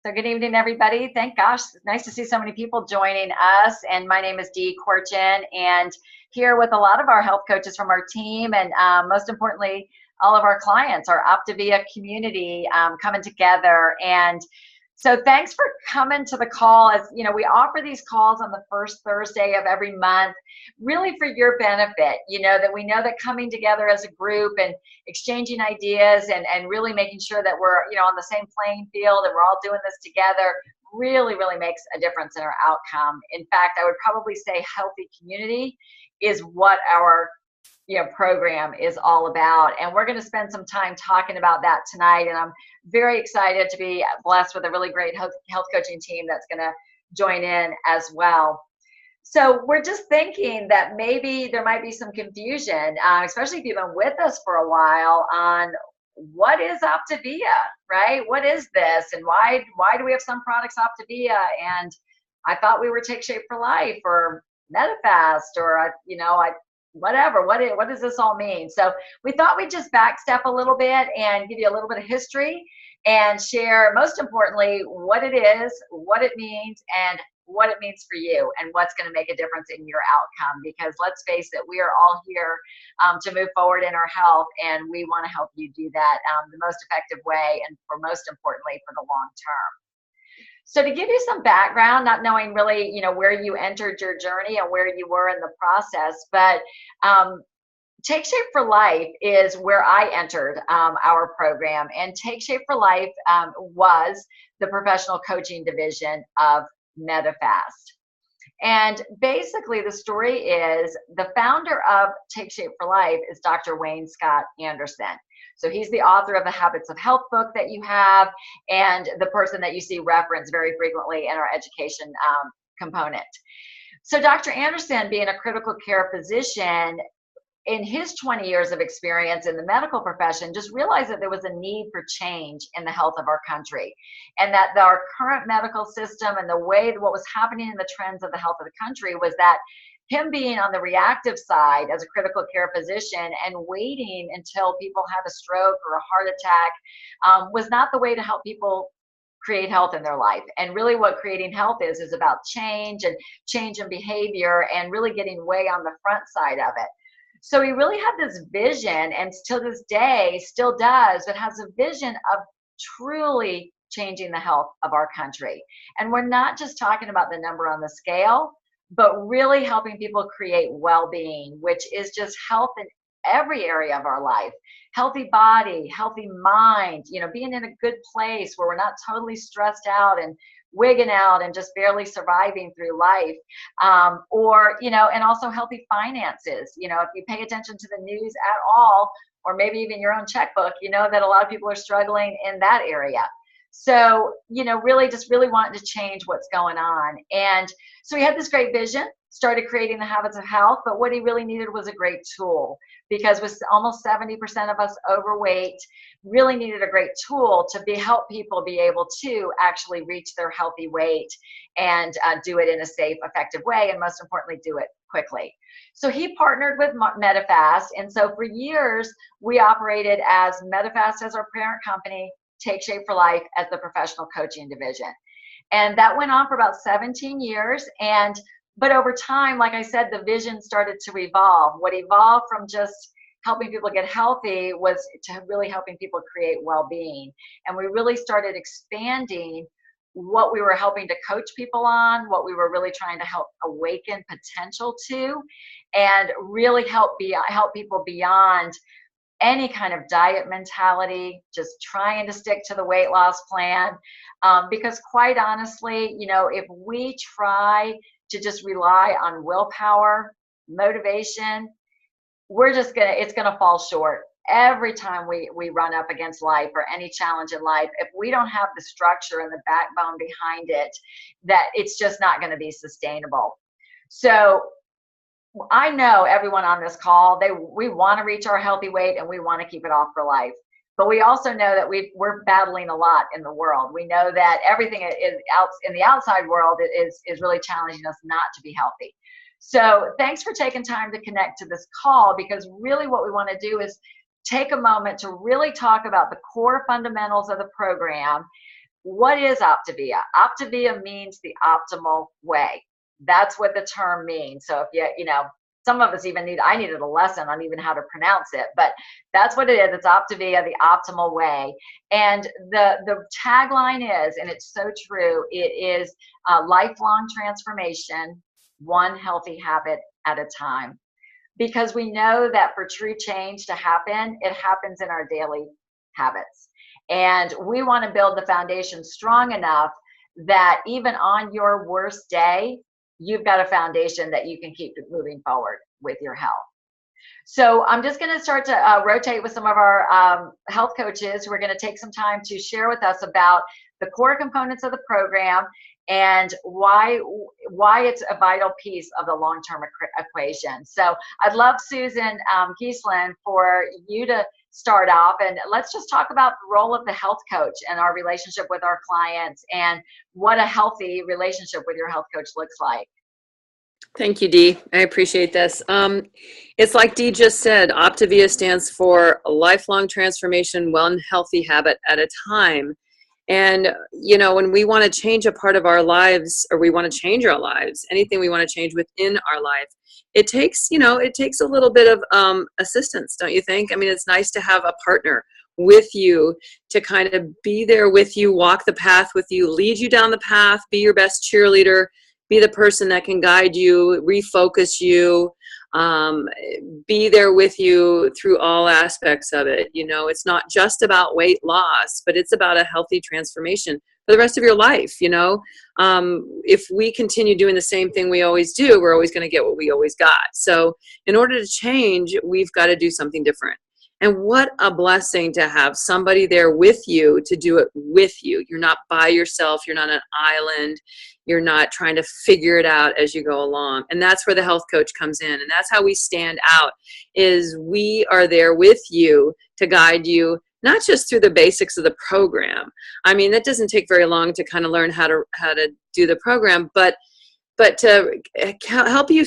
So good evening, everybody. Thank gosh, it's nice to see so many people joining us. And my name is Dee Corchin, and here with a lot of our health coaches from our team, and most importantly, all of our clients, our Optavia community coming together. And so thanks for coming to the call. As you know, we offer these calls on the first Thursday of every month, really for your benefit. You know, that we know that coming together as a group and exchanging ideas and really making sure that we're, you know, on the same playing field and we're all doing this together really makes a difference in our outcome. In fact, I would probably say healthy community is what our program is all about, and we're going to spend some time talking about that tonight. And I'm very excited to be blessed with a really great health coaching team that's going to join in as well. So we're just thinking that maybe there might be some confusion, especially if you've been with us for a while, on what is Optavia, right? What is this, and why do we have some products Optavia? And I thought we were Take Shape for Life or Medifast or whatever. What does this all mean? So we thought we'd just backstep a little bit and give you a little bit of history and share, most importantly, what it is, what it means, and what it means for you, and what's going to make a difference in your outcome. Because let's face it, we are all here to move forward in our health, and we want to help you do that the most effective way, and for most importantly, for the long term. So to give you some background, not knowing really, where you entered your journey and where you were in the process, but Take Shape for Life is where I entered our program. And Take Shape for Life was the professional coaching division of Medifast. And basically the story is the founder of Take Shape for Life is Dr. Wayne Scott Anderson. So he's the author of the Habits of Health book that you have, and the person that you see referenced very frequently in our education component. So Dr. Anderson, being a critical care physician, in his 20 years of experience in the medical profession, just realized that there was a need for change in the health of our country, and that our current medical system and what was happening in the trends of the health of the country was that him being on the reactive side as a critical care physician and waiting until people had a stroke or a heart attack was not the way to help people create health in their life. And really what creating health is about change in behavior, and really getting way on the front side of it. So he really had this vision, and till this day still does, but has a vision of truly changing the health of our country. And we're not just talking about the number on the scale, but really helping people create well-being, which is just health in every area of our life. Healthy body, healthy mind, being in a good place where we're not totally stressed out and wigging out and just barely surviving through life, and also healthy finances. If you pay attention to the news at all, or maybe even your own checkbook, you know that a lot of people are struggling in that area. So, really wanting to change what's going on. And so he had this great vision, started creating the Habits of Health, but what he really needed was a great tool, because with almost 70% of us overweight, really needed a great tool to help people be able to actually reach their healthy weight and do it in a safe, effective way, and most importantly, do it quickly. So he partnered with Medifast, and so for years, we operated as Medifast as our parent company, Take Shape for Life as the professional coaching division. And that went on for about 17 years. But over time, like I said, the vision started to evolve. What evolved from just helping people get healthy was to really helping people create well-being. And we really started expanding what we were helping to coach people on, what we were really trying to help awaken potential to, and really help people beyond any kind of diet mentality, just trying to stick to the weight loss plan. Because quite honestly, if we try to just rely on willpower, motivation, it's gonna fall short. Every time we run up against life or any challenge in life, if we don't have the structure and the backbone behind it, that it's just not gonna be sustainable. So I know everyone on this call, we want to reach our healthy weight and we want to keep it off for life. But we also know that we're battling a lot in the world. We know that everything is out in the outside world is really challenging us not to be healthy. So thanks for taking time to connect to this call, because really what we want to do is take a moment to really talk about the core fundamentals of the program, what is Optavia? Optavia means the optimal way. That's what the term means. So if some of us I needed a lesson on even how to pronounce it, but that's what it is. It's Optavia, the optimal way. And the tagline is, and it's so true, it is lifelong transformation, one healthy habit at a time. Because we know that for true change to happen, it happens in our daily habits. And we want to build the foundation strong enough that even on your worst day, you've got a foundation that you can keep moving forward with your health. So I'm just going to start to rotate with some of our health coaches who are going to take some time to share with us about the core components of the program and why it's a vital piece of the long-term equation. So I'd love, Susan Kiesland, for you to start off, and let's just talk about the role of the health coach and our relationship with our clients and what a healthy relationship with your health coach looks like. Thank you, Dee. I appreciate this. It's like Dee just said, Optavia stands for a lifelong transformation, one healthy habit at a time. And, when we want to change a part of our lives, or we want to change our lives, anything we want to change within our life, it takes a little bit of assistance, don't you think? I mean, it's nice to have a partner with you to kind of be there with you, walk the path with you, lead you down the path, be your best cheerleader, be the person that can guide you, refocus you, be there with you through all aspects of it. It's not just about weight loss, but it's about a healthy transformation for the rest of your life. If we continue doing the same thing we always do, we're always going to get what we always got. So in order to change, we've got to do something different. And what a blessing to have somebody there with you to do it with you. You're not by yourself. You're not an island. You're not trying to figure it out as you go along. And that's where the health coach comes in. And that's how we stand out, is we are there with you to guide you, not just through the basics of the program. I mean, that doesn't take very long to kind of learn how to do the program, but to help you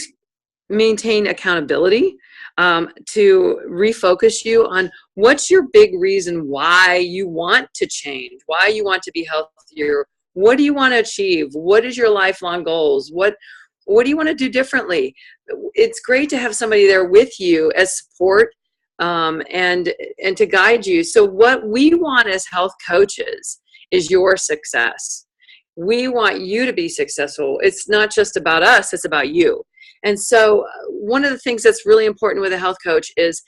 maintain accountability, to refocus you on what's your big reason why you want to change, why you want to be healthier. What do you want to achieve? What is your lifelong goals? What do you want to do differently? It's great to have somebody there with you as support, and to guide you. So what we want as health coaches is your success. We want you to be successful. It's not just about us, it's about you. And so one of the things that's really important with a health coach is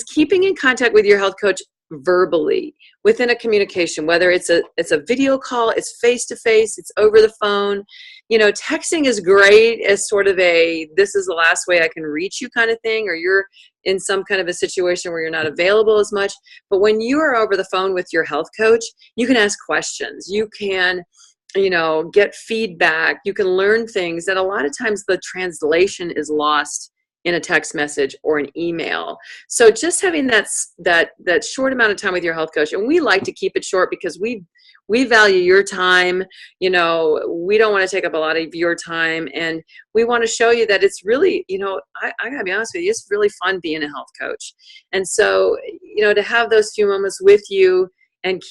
keeping in contact with your health coach verbally within a communication, whether it's a video call, it's face-to-face, it's over the phone. Texting is great as sort of this is the last way I can reach you kind of thing, or you're in some kind of a situation where you're not available as much. But when you are over the phone with your health coach, you can ask questions. You can get feedback. You can learn things that a lot of times the translation is lost in a text message or an email. So just having that short amount of time with your health coach, and we like to keep it short because we value your time. We don't want to take up a lot of your time, and we want to show you that it's really, I gotta be honest with you, it's really fun being a health coach. And so, to have those few moments with you and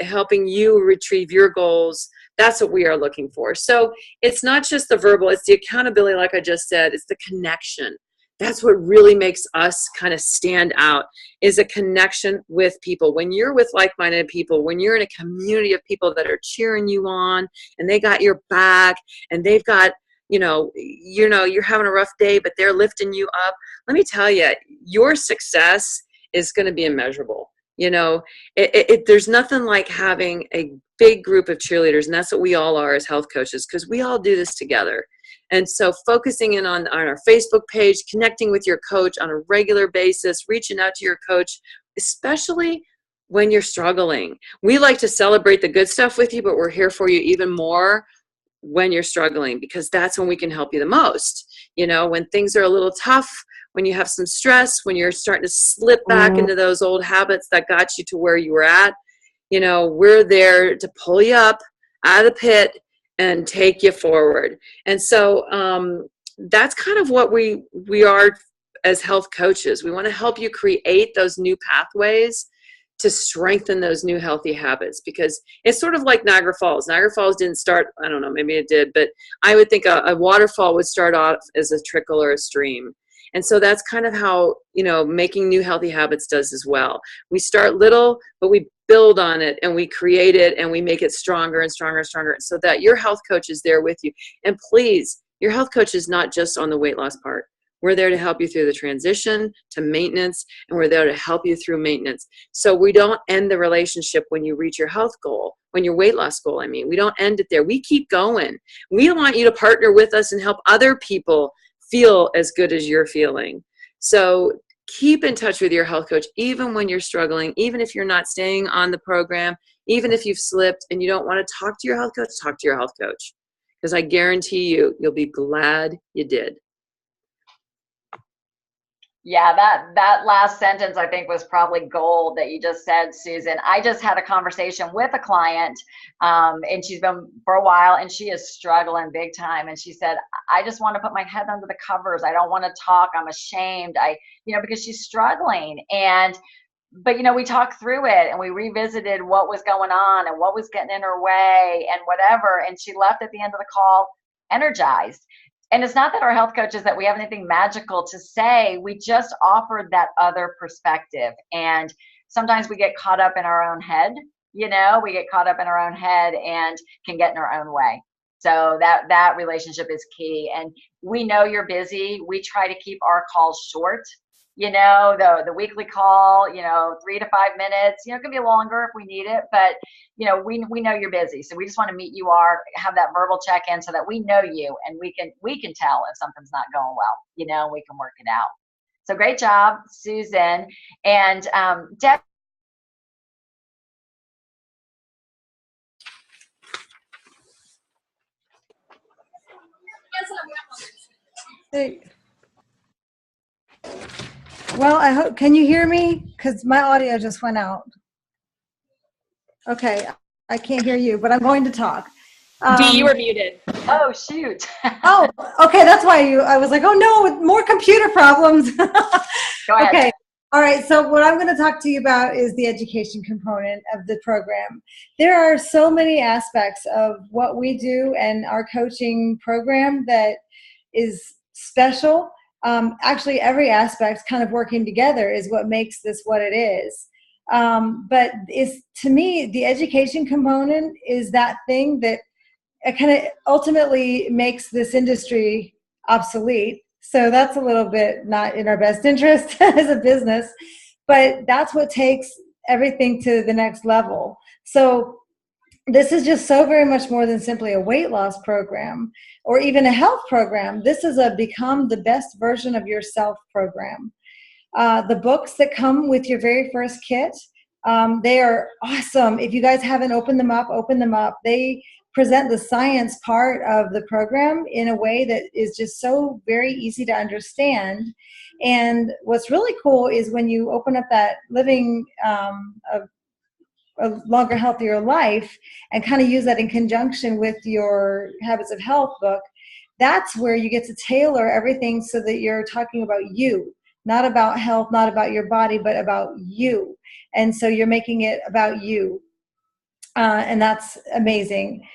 helping you retrieve your goals, that's what we are looking for. So it's not just the verbal, it's the accountability, like I just said, it's the connection. That's what really makes us kind of stand out, is a connection with people. When you're with like-minded people, when you're in a community of people that are cheering you on and they got your back and they've got, you're having a rough day, but they're lifting you up. Let me tell you, your success is going to be immeasurable. There's nothing like having a big group of cheerleaders, and that's what we all are as health coaches, because we all do this together. And so focusing in on our Facebook page, connecting with your coach on a regular basis, reaching out to your coach, especially when you're struggling. We like to celebrate the good stuff with you, but we're here for you even more when you're struggling, because that's when we can help you the most. When things are a little tough, when you have some stress, when you're starting to slip back into those old habits that got you to where you were at, we're there to pull you up out of the pit and take you forward. And so that's kind of what we are as health coaches. We want to help you create those new pathways to strengthen those new healthy habits, because it's sort of like Niagara Falls. Niagara Falls didn't start, I don't know, maybe it did, but I would think a waterfall would start off as a trickle or a stream. And so that's kind of how, making new healthy habits does as well. We start little, but we build on it and we create it and we make it stronger and stronger and stronger, so that your health coach is there with you. And please, your health coach is not just on the weight loss part. We're there to help you through the transition to maintenance, and we're there to help you through maintenance. So we don't end the relationship when you reach your health goal, when your weight loss goal, we don't end it there. We keep going. We want you to partner with us and help other people feel as good as you're feeling. So keep in touch with your health coach, even when you're struggling, even if you're not staying on the program, even if you've slipped and you don't want to talk to your health coach, because I guarantee you'll be glad you did. Yeah, that last sentence I think was probably gold that you just said, Susan. I just had a conversation with a client, and she's been for a while, and she is struggling big time. And she said, I just want to put my head under the covers. I don't want to talk. I'm ashamed. Because she's struggling. But we talked through it and we revisited what was going on and what was getting in her way and whatever. And she left at the end of the call energized. And it's not that our health coaches, that we have anything magical to say. We just offered that other perspective. And sometimes we get caught up in our own head, we get caught up in our own head and can get in our own way. So that relationship is key. And we know you're busy. We try to keep our calls short. The weekly call, 3 to 5 minutes, it can be longer if we need it, but we know you're busy. So we just want to meet you, have that verbal check-in so that we know you and we can tell if something's not going well, we can work it out. So great job, Susan. And Deb. Well, I hope, can you hear me? Because my audio just went out. Okay, I can't hear you, but I'm going to talk. Dee, you were muted. Oh, shoot. Oh, okay, that's why I was like, oh no, more computer problems. Go ahead. Okay, all right, so what I'm going to talk to you about is the education component of the program. There are so many aspects of what we do and our coaching program that is special. Actually, every aspect kind of working together is what makes this what it is. But to me, the education component is that thing that kind of ultimately makes this industry obsolete. So that's a little bit not in our best interest as a business, but that's what takes everything to the next level. So this is just so very much more than simply a weight loss program or even a health program. This is a become the best version of yourself program. The books that come with your very first kit, they are awesome. If you guys haven't opened them up, open them up. They present the science part of the program in a way that is just so very easy to understand. And what's really cool is when you open up that living a longer, healthier life and kind of use that in conjunction with your Habits of Health book, that's where you get to tailor everything so that you're talking about you, not about health, not about your body, but about you. And so you're making it about you. And that's amazing.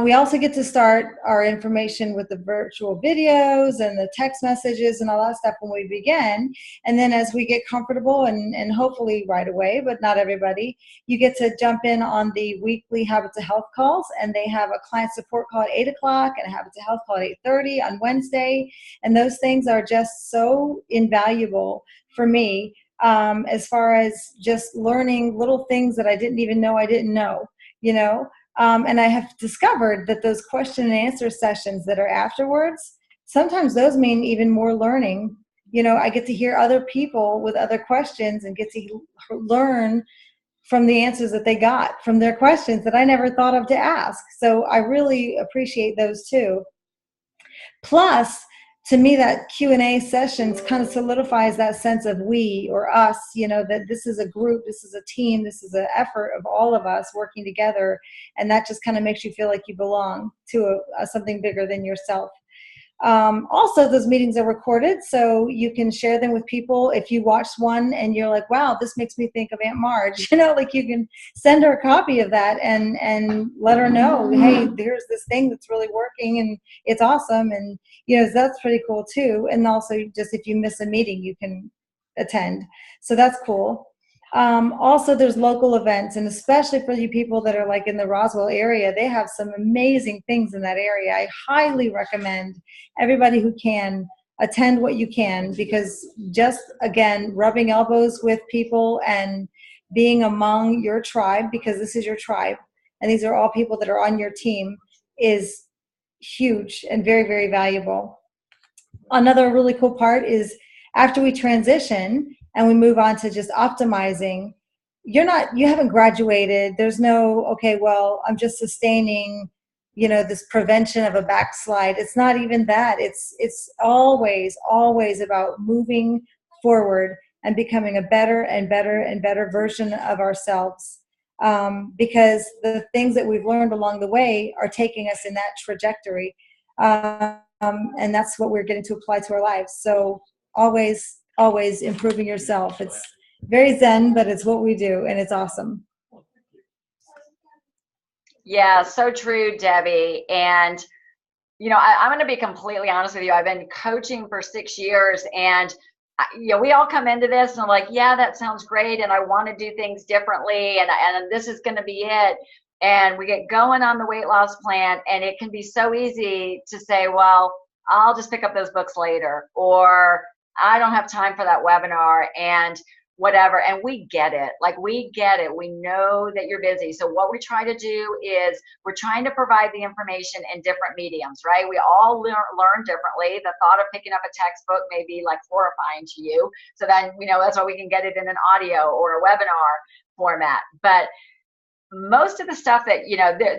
We also get to start our information with the virtual videos and the text messages and all that stuff when we begin. And then as we get comfortable and hopefully right away, but not everybody, you get to jump in on the weekly Habits of Health calls. And they have a client support call at 8 o'clock and a Habits of Health call at 8:30 on Wednesday. And those things are just so invaluable for me as far as just learning little things that I didn't even know I didn't know. And I have discovered that those question and answer sessions that are afterwards, sometimes those mean even more learning. I get to hear other people with other questions and get to learn from the answers that they got from their questions that I never thought of to ask. So I really appreciate those too. Plus, to me, that Q&A sessions kind of solidifies that sense of we or us, that this is a group, this is a team, this is an effort of all of us working together. And that just kind of makes you feel like you belong to something bigger than yourself. Also, those meetings are recorded, so you can share them with people. If you watch one and you're like, wow, this makes me think of Aunt Marge, like you can send her a copy of that and let her know, hey, there's this thing that's really working and it's awesome. And, that's pretty cool too. And also, just if you miss a meeting, you can attend. So that's cool. Also, there's local events, and especially for you people that are like in the Roswell area, they have some amazing things in that area. I highly recommend everybody who can attend what you can, because just, again, rubbing elbows with people and being among your tribe, because this is your tribe, and these are all people that are on your team, is huge and very, very valuable. Another really cool part is after we transition and we move on to just optimizing, you haven't graduated. There's no, okay, well, I'm just sustaining, this prevention of a backslide. It's not even that. It's always about moving forward and becoming a better and better and better version of ourselves. Because the things that we've learned along the way are taking us in that trajectory. And that's what we're getting to apply to our lives. So always improving yourself. It's very Zen, but it's what we do, and it's awesome. Yeah, so true, Debbie. And, I'm going to be completely honest with you. I've been coaching for 6 years, and, we all come into this and I'm like, yeah, that sounds great. And I want to do things differently. And this is going to be it. And we get going on the weight loss plan, and it can be so easy to say, well, I'll just pick up those books later, or I don't have time for that webinar, and whatever. And we get it. Like, we get it. We know that you're busy. So what we try to do is we're trying to provide the information in different mediums, right? We all learn differently. The thought of picking up a textbook may be like horrifying to you. So then, that's why we can get it in an audio or a webinar format. But most of the stuff that,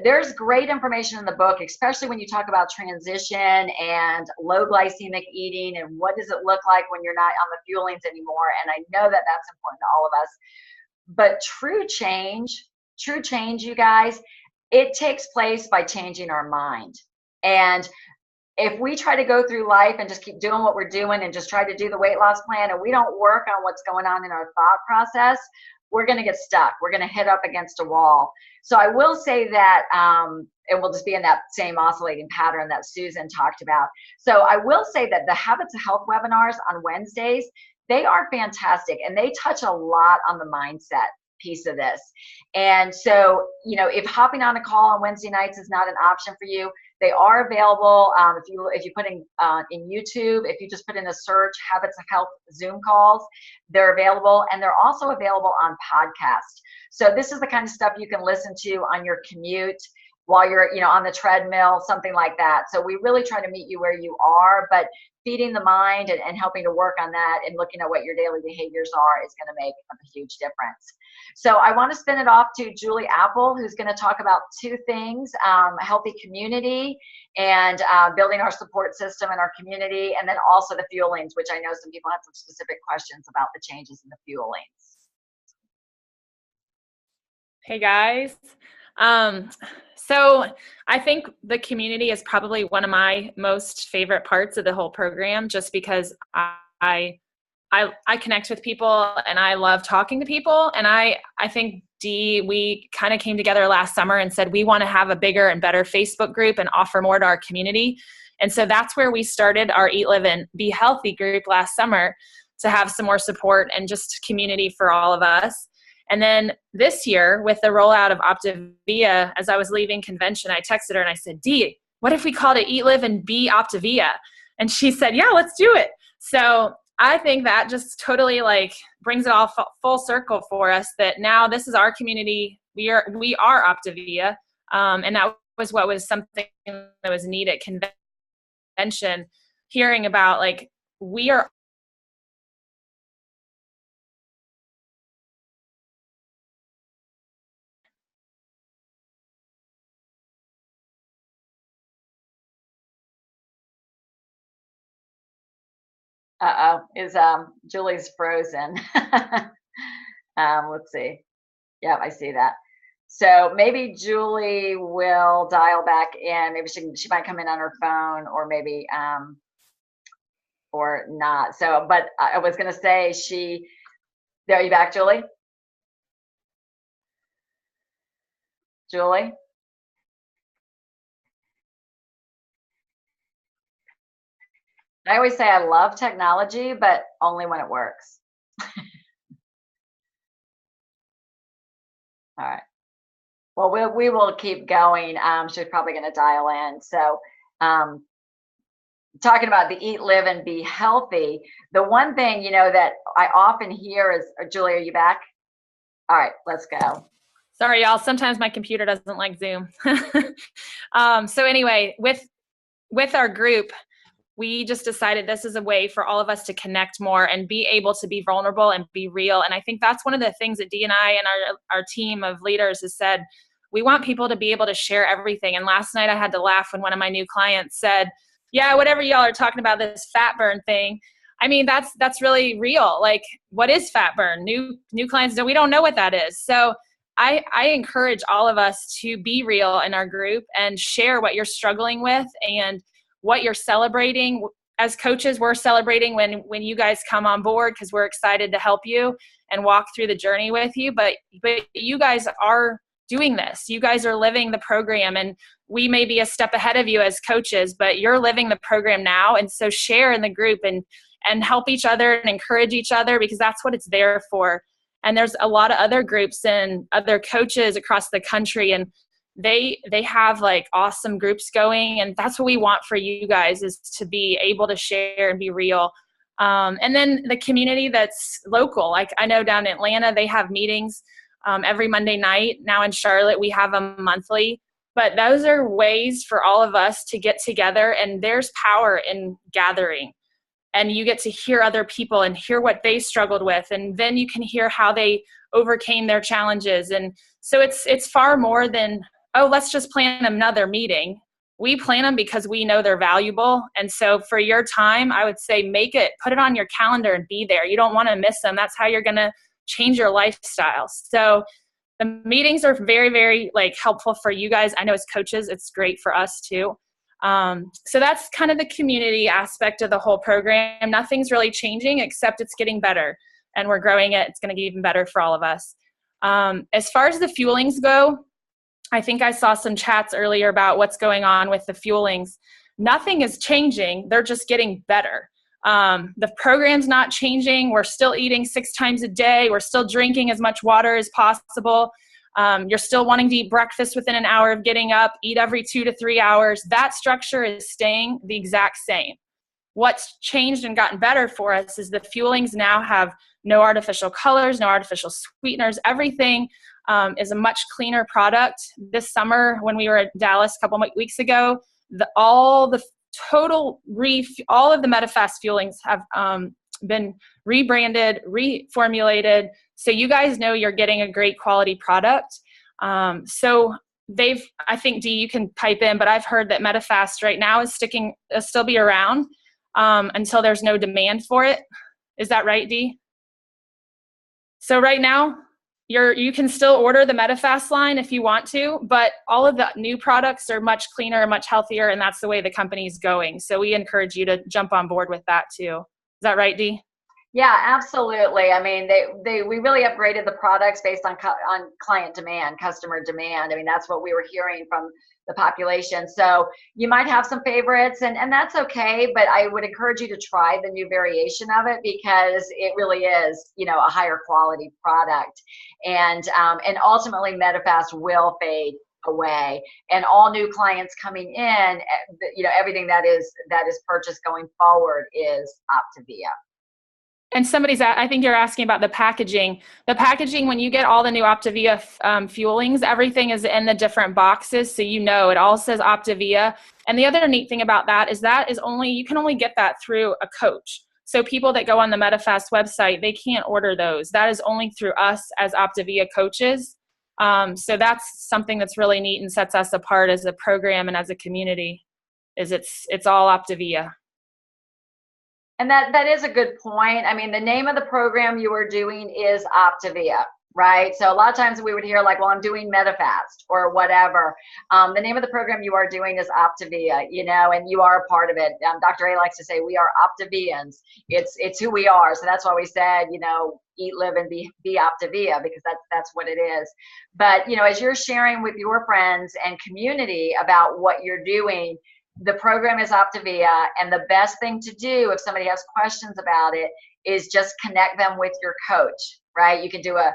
there's great information in the book, especially when you talk about transition and low glycemic eating and what does it look like when you're not on the fuelings anymore. And I know that that's important to all of us. But true change, you guys, it takes place by changing our mind. And if we try to go through life and just keep doing what we're doing and just try to do the weight loss plan, and we don't work on what's going on in our thought process, we're going to get stuck. We're going to hit up against a wall. So I will say that, and we'll just be in that same oscillating pattern that Susan talked about. So I will say that the Habits of Health webinars on Wednesdays, they are fantastic, and they touch a lot on the mindset piece of this. And so, if hopping on a call on Wednesday nights is not an option for you, they are available. If you put in YouTube, if you just put in a search, Habits of Health Zoom calls, they're available, and they're also available on podcast. So this is the kind of stuff you can listen to on your commute while you're, on the treadmill, something like that. So we really try to meet you where you are, but feeding the mind and helping to work on that and looking at what your daily behaviors are is going to make a huge difference. So I want to spin it off to Julie Apple, who's going to talk about two things: a healthy community and building our support system in our community, and then also the fuelings, which I know some people have some specific questions about the changes in the fuelings. Hey guys. So I think the community is probably one of my most favorite parts of the whole program, just because I connect with people and I love talking to people. And I think, Dee, we kind of came together last summer and said we want to have a bigger and better Facebook group and offer more to our community. And so that's where we started our Eat, Live, and Be Healthy group last summer, to have some more support and just community for all of us. And then this year, with the rollout of Optavia, as I was leaving convention, I texted her and I said, Dee, what if we called it Eat, Live, and Be Optavia? And she said, yeah, let's do it. So I think that just totally brings it all full circle for us, that now this is our community. We are Optavia. And that was something that was neat at convention, hearing about we are Is Julie's frozen? Let's see. Yeah, I see that. So maybe Julie will dial back in. Maybe she might come in on her phone, or maybe or not. So, but I was going to say are you back, Julie? Julie? I always say I love technology, but only when it works. All right. Well, we will keep going. She's probably going to dial in. So, talking about the eat, live, and be healthy, the one thing, that I often hear is, Julie, are you back? All right, let's go. Sorry, y'all. Sometimes my computer doesn't like Zoom. So anyway, with our group, we just decided this is a way for all of us to connect more and be able to be vulnerable and be real. And I think that's one of the things that Dee and I and our team of leaders has said. We want people to be able to share everything. And last night I had to laugh when one of my new clients said, yeah, whatever y'all are talking about, this fat burn thing. I mean, that's really real. Like, what is fat burn? New clients, we don't know what that is. So I encourage all of us to be real in our group and share what you're struggling with and what you're celebrating. As coaches, we're celebrating when you guys come on board, because we're excited to help you and walk through the journey with you. But you guys are doing this. You guys are living the program, and we may be a step ahead of you as coaches, but you're living the program now. And so share in the group and help each other and encourage each other, because that's what it's there for. And there's a lot of other groups and other coaches across the country, and they have like awesome groups going. And that's what we want for you guys, is to be able to share and be real. And then the community that's local, like I know down in Atlanta, they have meetings every Monday night. Now in Charlotte, we have them monthly. But those are ways for all of us to get together, and there's power in gathering. And you get to hear other people and hear what they struggled with. And then you can hear how they overcame their challenges. And so it's far more than, oh, let's just plan another meeting. We plan them because we know they're valuable. And so for your time, I would say put it on your calendar and be there. You don't want to miss them. That's how you're going to change your lifestyle. So the meetings are very, very helpful for you guys. I know as coaches, it's great for us too. So that's kind of the community aspect of the whole program. Nothing's really changing, except it's getting better, and we're growing it. It's going to get even better for all of us. As far as the fuelings go, I think I saw some chats earlier about what's going on with the fuelings. Nothing is changing. They're just getting better. The program's not changing. We're still eating 6 times a day. We're still drinking as much water as possible. You're still wanting to eat breakfast within an hour of getting up, eat every 2 to 3 hours. That structure is staying the exact same. What's changed and gotten better for us is the fuelings now have no artificial colors, no artificial sweeteners. Everything is a much cleaner product. This summer, when we were at Dallas a couple weeks ago, all of the MetaFast fuelings have been rebranded, reformulated. So you guys know you're getting a great quality product. So I think Dee, you can pipe in, but I've heard that MetaFast right now is still be around until there's no demand for it. Is that right, Dee? So right now, you can still order the MetaFast line if you want to, but all of the new products are much cleaner and much healthier, and that's the way the company's going. So we encourage you to jump on board with that too. Is that right, Dee? Yeah, absolutely. I mean, we really upgraded the products based on client demand, customer demand. I mean, that's what we were hearing from the population. So you might have some favorites, and that's okay, but I would encourage you to try the new variation of it, because it really is, a higher quality product. And ultimately MetaFast will fade away, and all new clients coming in, everything that is purchased going forward is Optavia. And I think you're asking about the packaging. The packaging, when you get all the new Optavia fuelings, everything is in the different boxes. So it all says Optavia. And the other neat thing about that is you can only get that through a coach. So people that go on the MetaFast website, they can't order those. That is only through us as Optavia coaches. So that's something that's really neat and sets us apart as a program and as a community, is it's all Optavia. And that is a good point. I mean, the name of the program you are doing is Optavia. right? So a lot of times we would hear like, well, I'm doing MetaFast or whatever. The name of the program you are doing is Optavia, you know, and you are a part of it. Dr. A likes to say we are Optavians. It's who we are. So that's why we said, you know, eat, live, and be Optavia, because that's what it is. But, you know, as you're sharing with your friends and community about what you're doing, the program is Optavia, and the best thing to do if somebody has questions about it is just connect them with your coach, right? You can do a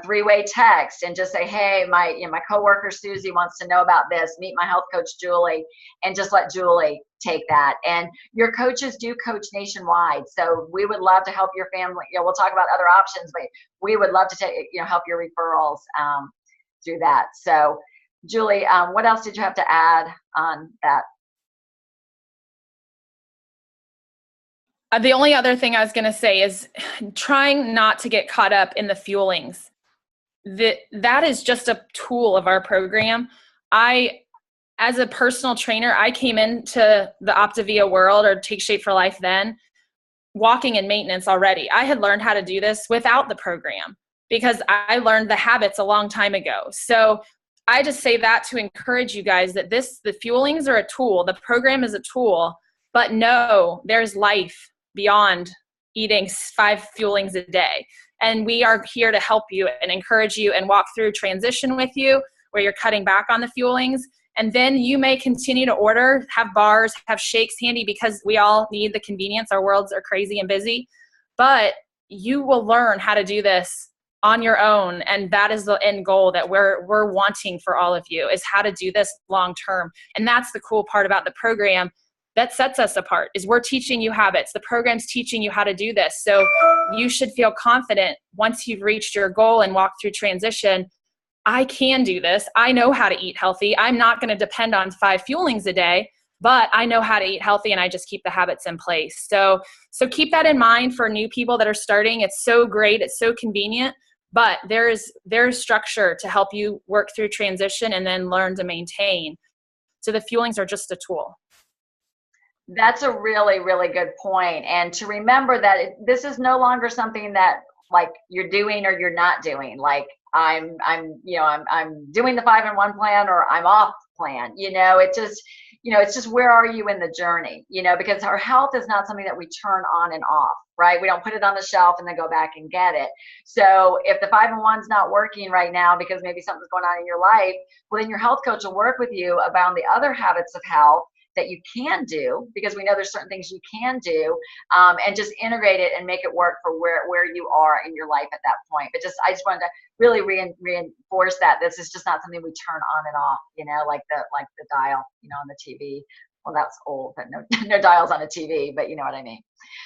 three-way text and just say, hey, my coworker Susie wants to know about this. Meet my health coach Julie, and just let Julie take that. And your coaches do coach nationwide, so we would love to help your family. You know, we'll talk about other options, but we would love to take, you know, help your referrals through that. So, Julie, what else did you have to add on that? The only other thing I was going to say is trying not to get caught up in the fuelings. That is just a tool of our program. As a personal trainer, I came into the Optavia world, or Take Shape for Life then, walking in maintenance already. I had learned how to do this without the program because I learned the habits a long time ago. So I just say that to encourage you guys that the fuelings are a tool. The program is a tool, but no, there's life beyond eating 5 fuelings a day. And we are here to help you and encourage you and walk through transition with you where you're cutting back on the fuelings. And then you may continue to order, have bars, have shakes handy, because we all need the convenience. Our worlds are crazy and busy. But you will learn how to do this on your own. And that is the end goal that we're wanting for all of you, is how to do this long term. And that's the cool part about the program that sets us apart, is we're teaching you habits. The program's teaching you how to do this. So you should feel confident once you've reached your goal and walked through transition. I can do this. I know how to eat healthy. I'm not going to depend on 5 fuelings a day, but I know how to eat healthy, and I just keep the habits in place. So keep that in mind for new people that are starting. It's so great. It's so convenient, but there's structure to help you work through transition and then learn to maintain. So the fuelings are just a tool. That's a really, really good point. And to remember that this is no longer something that like you're doing or you're not doing. Like I'm doing the 5-in-1 plan, or I'm off plan. You know, it's just where are you in the journey? You know, because our health is not something that we turn on and off, right? We don't put it on the shelf and then go back and get it. So if the 5-in-1's not working right now because maybe something's going on in your life, well, then your health coach will work with you about the other habits of health that you can do, because we know there's certain things you can do, and just integrate it and make it work for where you are in your life at that point. But I just wanted to really reinforce that this is just not something we turn on and off, you know, like the dial, you know, on the TV. Well, that's old, but no dials on a TV, but you know what I mean.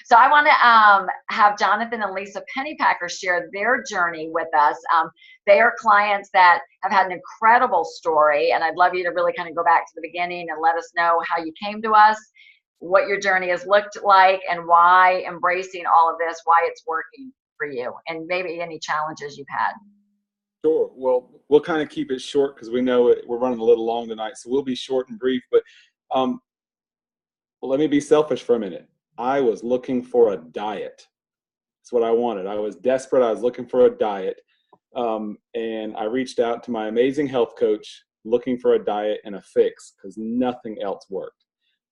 So I want to have Jonathan and Lisa Pennypacker share their journey with us. They are clients that have had an incredible story, and I'd love you to really kind of go back to the beginning and let us know how you came to us, what your journey has looked like, and why embracing all of this, why it's working for you, and maybe any challenges you've had. Sure. Well, we'll kind of keep it short because we know we're running a little long tonight, so we'll be short and brief. But well, let me be selfish for a minute. I was looking for a diet. That's what I wanted. I was desperate. I was looking for a diet. And I reached out to my amazing health coach looking for a diet and a fix because nothing else worked.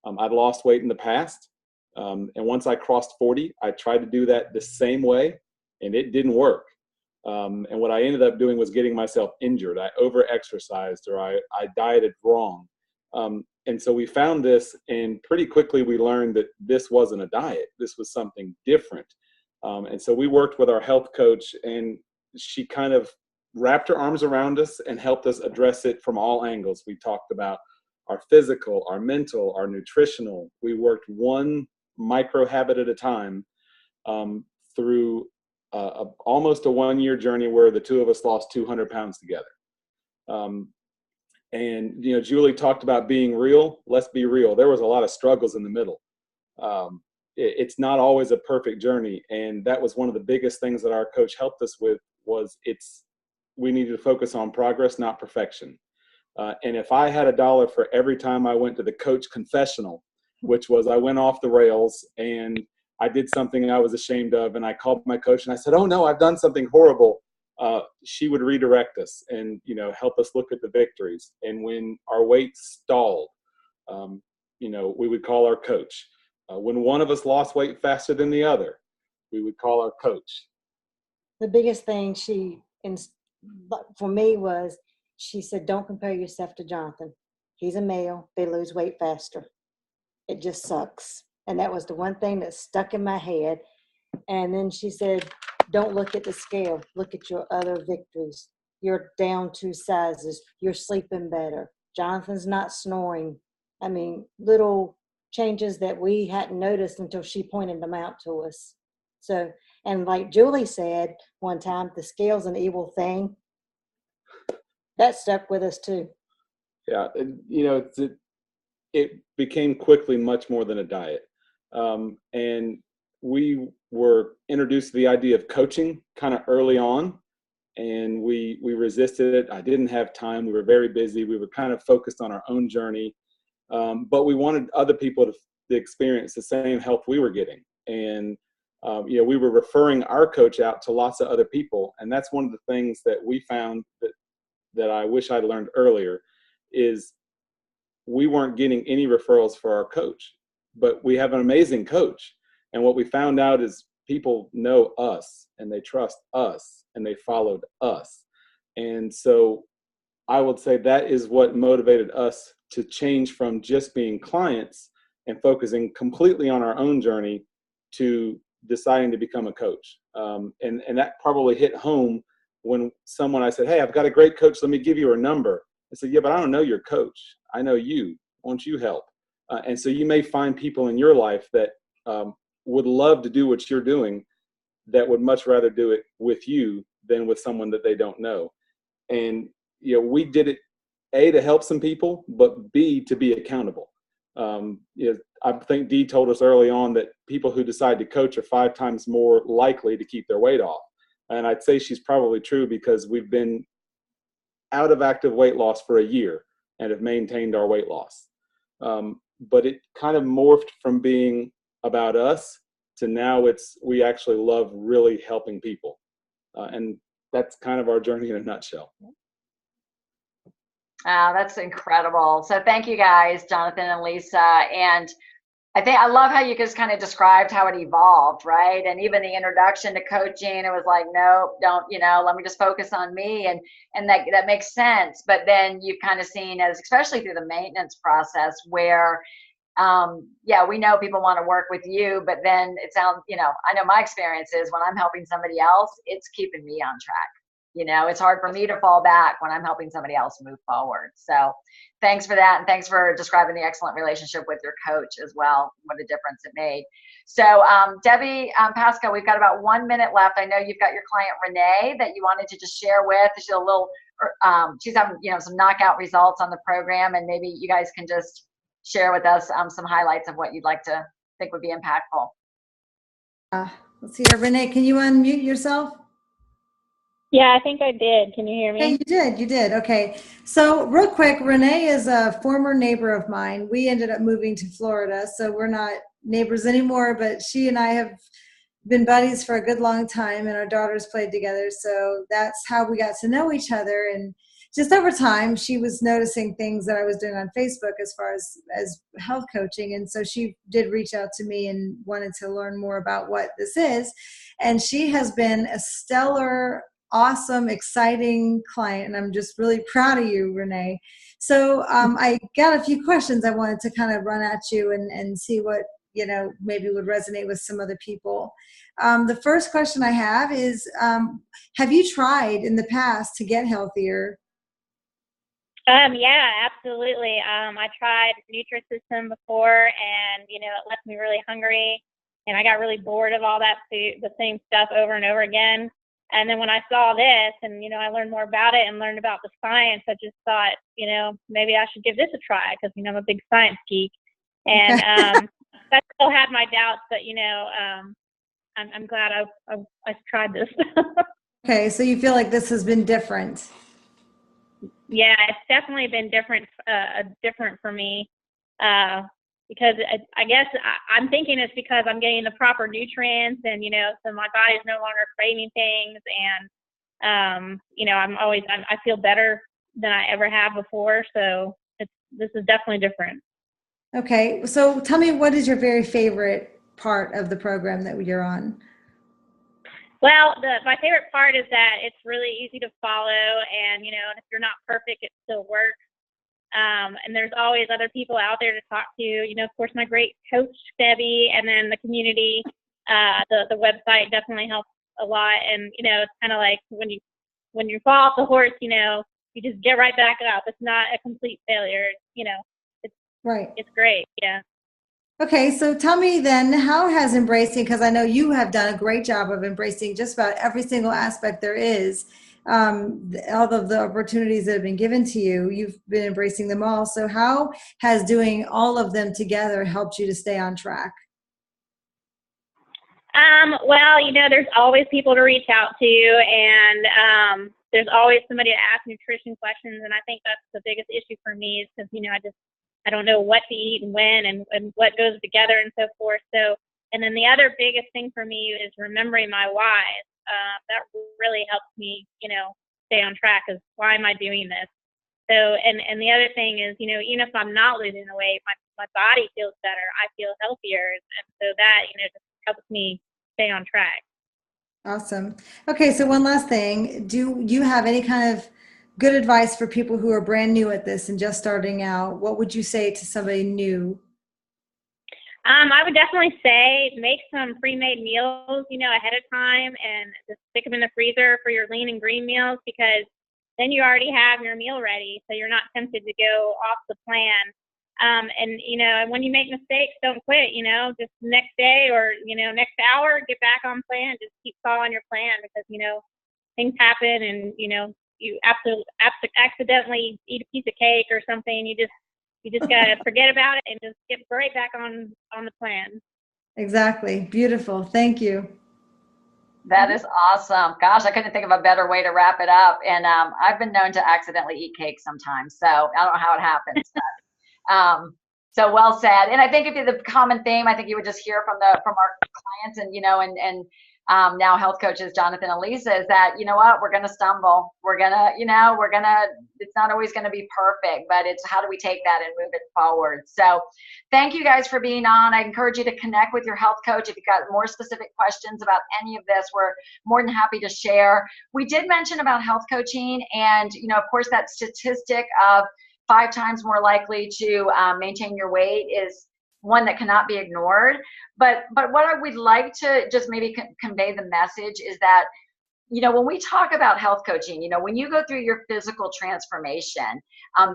I'd lost weight in the past. And once I crossed 40, I tried to do that the same way, and it didn't work. And what I ended up doing was getting myself injured. I over-exercised, or I dieted wrong. And so we found this, and pretty quickly we learned that this wasn't a diet. This was something different. And so we worked with our health coach, and she kind of wrapped her arms around us and helped us address it from all angles. We talked about our physical, our mental, our nutritional. We worked one micro habit at a time through almost a 1-year journey where the two of us lost 200 pounds together. And, you know, Julie talked about being real. Let's be real. There was a lot of struggles in the middle. It's not always a perfect journey. And that was one of the biggest things that our coach helped us with was we needed to focus on progress, not perfection. And if I had $1 for every time I went to the coach confessional, which was I went off the rails and I did something I was ashamed of, and I called my coach and I said, oh no, I've done something horrible. she would redirect us and, help us look at the victories. And when our weight stalled, we would call our coach. When one of us lost weight faster than the other, we would call our coach. The biggest thing for me was, she said, don't compare yourself to Jonathan. He's a male. They lose weight faster. It just sucks. And that was the one thing that stuck in my head. And then she said, don't look at the scale. Look at your other victories. You're down 2 sizes. You're sleeping better. Jonathan's not snoring. I mean, little changes that we hadn't noticed until she pointed them out to us. So, and like Julie said one time, the scale's an evil thing. That stuck with us too. Yeah, and, it became quickly much more than a diet. And we were introduced to the idea of coaching kind of early on, and we resisted it. I didn't have time. We were very busy. We were kind of focused on our own journey, but we wanted other people to experience the same health we were getting. And we were referring our coach out to lots of other people, and that's one of the things that we found that I wish I'd learned earlier is we weren't getting any referrals for our coach, but we have an amazing coach. And what we found out is people know us and they trust us and they followed us. And so I would say that is what motivated us to change from just being clients and focusing completely on our own journey to deciding to become a coach. And that probably hit home when I said, hey, I've got a great coach. Let me give you her number. I said, yeah, but I don't know your coach. I know you. Won't you help? And so you may find people in your life that would love to do what you're doing, that would much rather do it with you than with someone that they don't know. And, we did it, A, to help some people, but B, to be accountable. I think Dee told us early on that people who decide to coach are 5 times more likely to keep their weight off. And I'd say she's probably true, because we've been out of active weight loss for a year and have maintained our weight loss. But it kind of morphed from being about us to now we actually love really helping people. And that's kind of our journey in a nutshell. That's incredible. So thank you guys, Jonathan and Lisa. And I love how you just kind of described how it evolved, right? And even the introduction to coaching, it was like, nope, don't, let me just focus on me. And that makes sense. But then you've kind of seen, especially through the maintenance process, where, we know people want to work with you, but then it sounds, I know my experience is when I'm helping somebody else, it's keeping me on track. It's hard for me to fall back when I'm helping somebody else move forward. So thanks for that. And thanks for describing the excellent relationship with your coach as well. What a difference it made. So Debbie Pasco, we've got about 1 minute left. I know you've got your client Renee that you wanted to just share with. She's she's having, some knockout results on the program, and maybe you guys can just share with us some highlights of what you'd like to think would be impactful. Let's see here. Renee, can you unmute yourself? Yeah, I think I did. Can you hear me? Hey, you did. Okay. So real quick, Renee is a former neighbor of mine. We ended up moving to Florida, so we're not neighbors anymore, but she and I have been buddies for a good long time, and our daughters played together. So that's how we got to know each other. And just over time, she was noticing things that I was doing on Facebook as far as health coaching. And so she did reach out to me and wanted to learn more about what this is. And she has been a stellar, awesome, exciting client, and I'm just really proud of you, Renee. So I got a few questions I wanted to kind of run at you and see what maybe would resonate with some other people. The first question I have is, have you tried in the past to get healthier? Yeah, absolutely. I tried Nutrisystem before, and it left me really hungry, and I got really bored of all that food, the same stuff over and over again. And then when I saw this and, I learned more about it and learned about the science, I just thought, maybe I should give this a try, because, I'm a big science geek. And I still had my doubts, but, I'm glad I tried this. Okay, so you feel like this has been different? Yeah, it's definitely been different for me. Because I guess I'm thinking it's because I'm getting the proper nutrients, and so my body's no longer craving things, and I feel better than I ever have before. So this is definitely different. Okay, so tell me, what is your very favorite part of the program that you're on? Well, my favorite part is that it's really easy to follow, and if you're not perfect, it still works. And there's always other people out there to talk to. Of course, my great coach Debbie, and then the community. The website definitely helps a lot. And it's kind of like when you fall off the horse, you just get right back up. It's not a complete failure. It's Right. It's great. Yeah. Okay, so tell me then, how has embracing, because I know you have done a great job of embracing just about every single aspect there is, all of the opportunities that have been given to you, you've been embracing them all. So how has doing all of them together helped you to stay on track? Well, there's always people to reach out to, and there's always somebody to ask nutrition questions. And I think that's the biggest issue for me, is because, I don't know what to eat and when, and what goes together and so forth. So, and then the other biggest thing for me is remembering my whys. That really helps me, stay on track, is why am I doing this? So, and the other thing is, even if I'm not losing the weight, my body feels better. I feel healthier. And so that, just helps me stay on track. Awesome. Okay, so one last thing. Do you have any kind of good advice for people who are brand new at this and just starting out? What would you say to somebody new? I would definitely say make some pre-made meals, ahead of time, and just stick them in the freezer for your lean and green meals, because then you already have your meal ready, so you're not tempted to go off the plan. And when you make mistakes, don't quit. Just next day or next hour, get back on plan. Just keep following your plan, because things happen, and you accidentally eat a piece of cake or something. You just gotta forget about it and just get right back on the plan. Exactly. Beautiful. Thank you. That is awesome. Gosh, I couldn't think of a better way to wrap it up. And I've been known to accidentally eat cake sometimes, so I don't know how it happens. But, so well said. And I think if the common theme, I think you would just hear from our clients, and now health coaches Jonathan and Lisa, is that we're going to stumble. We're gonna it's not always going to be perfect, but it's how do we take that and move it forward. So thank you guys for being on. I encourage you to connect with your health coach if you've got more specific questions about any of this. We're more than happy to share. We did mention about health coaching, and of course, that statistic of 5 times more likely to maintain your weight is one that cannot be ignored. But what I would like to just maybe convey the message is that, when we talk about health coaching, when you go through your physical transformation,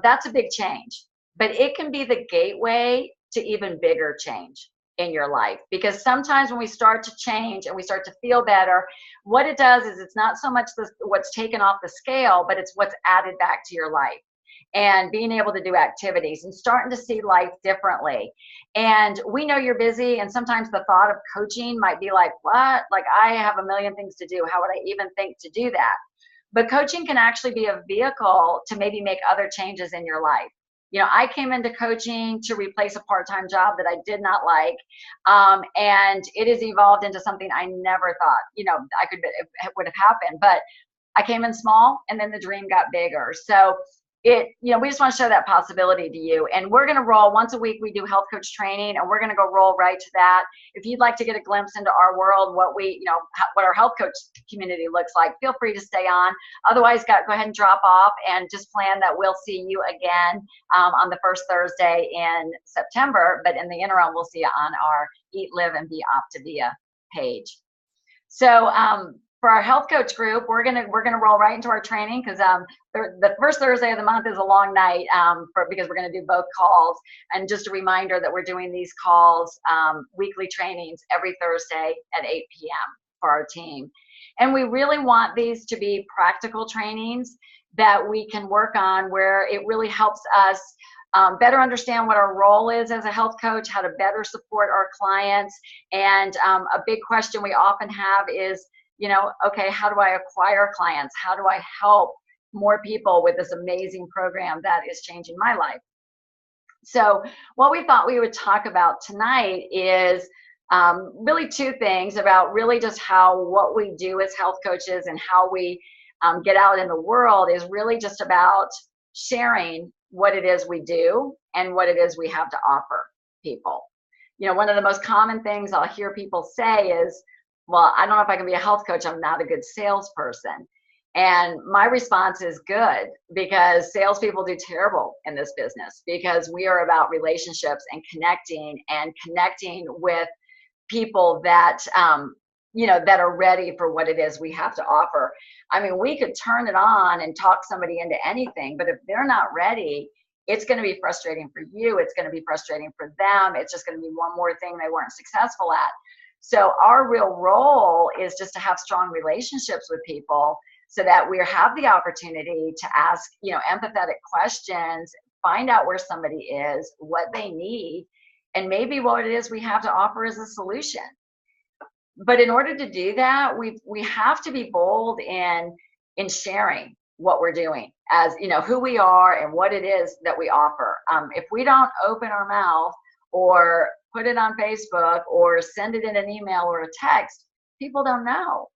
that's a big change. But it can be the gateway to even bigger change in your life. Because sometimes when we start to change and we start to feel better, what it does is it's not so much what's taken off the scale, but it's what's added back to your life. And being able to do activities and starting to see life differently. And we know you're busy, and sometimes the thought of coaching might be like, what? Like, I have a million things to do. How would I even think to do that? But coaching can actually be a vehicle to maybe make other changes in your life. I came into coaching to replace a part-time job that I did not like. And it has evolved into something I never thought, it would have happened. But I came in small, and then the dream got bigger. So we just want to show that possibility to you. And we're going to roll once a week. We do health coach training, and we're going to go roll right to that. If you'd like to get a glimpse into our world, what our health coach community looks like, feel free to stay on. Otherwise, go ahead and drop off, and just plan that we'll see you again on the first Thursday in September. But in the interim, we'll see you on our Eat, Live, and Be Optavia page. So, for our health coach group, we're gonna roll right into our training, because the first Thursday of the month is a long night because we're gonna do both calls. And just a reminder that we're doing these calls, weekly trainings every Thursday at 8 p.m. for our team. And we really want these to be practical trainings that we can work on, where it really helps us better understand what our role is as a health coach, how to better support our clients. And a big question we often have is, okay, how do I acquire clients? How do I help more people with this amazing program that is changing my life? So what we thought we would talk about tonight is really 2 things about really just what we do as health coaches, and how we get out in the world is really just about sharing what it is we do and what it is we have to offer people. You know, one of the most common things I'll hear people say is, well, I don't know if I can be a health coach. I'm not a good salesperson. And my response is good, because salespeople do terrible in this business, because we are about relationships and connecting with people that, that are ready for what it is we have to offer. I mean, we could turn it on and talk somebody into anything, but if they're not ready, it's going to be frustrating for you. It's going to be frustrating for them. It's just going to be one more thing they weren't successful at. So our real role is just to have strong relationships with people, so that we have the opportunity to ask, empathetic questions, find out where somebody is, what they need, and maybe what it is we have to offer as a solution. But in order to do that, we have to be bold in sharing what we're doing, as who we are and what it is that we offer. If we don't open our mouth or put it on Facebook or send it in an email or a text, people don't know.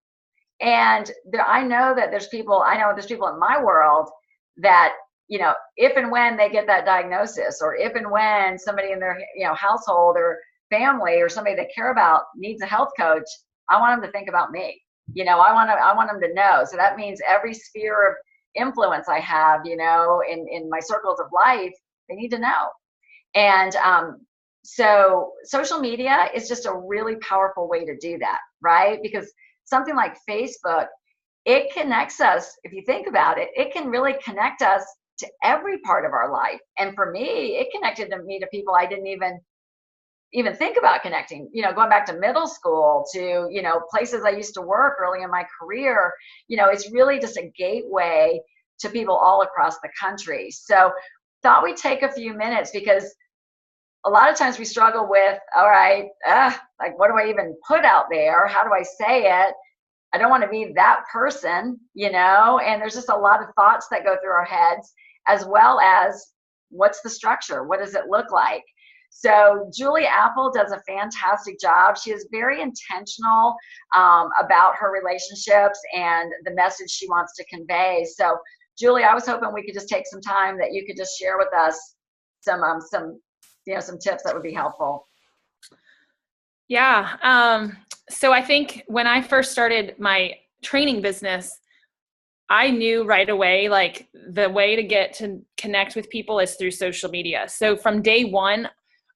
And I know there's people in my world that, if and when they get that diagnosis, or if and when somebody in their household or family or somebody they care about needs a health coach, I want them to think about me. I want them to know. So that means every sphere of influence I have, in my circles of life, they need to know. And so social media is just a really powerful way to do that, right? Because something like Facebook, it connects us. If you think about it, it can really connect us to every part of our life. And for me, it connected me to people I didn't even think about connecting, going back to middle school, to, places I used to work early in my career. It's really just a gateway to people all across the country. So thought we'd take a few minutes, because a lot of times we struggle with, all right, like, what do I even put out there? How do I say it? I don't want to be that person, and there's just a lot of thoughts that go through our heads, as well as what's the structure? What does it look like? So Julie Apple does a fantastic job. She is very intentional about her relationships and the message she wants to convey. So Julie, I was hoping we could just take some time that you could just share with us some tips that would be helpful. Yeah. So I think when I first started my training business, I knew right away, like, the way to get to connect with people is through social media. So from day one,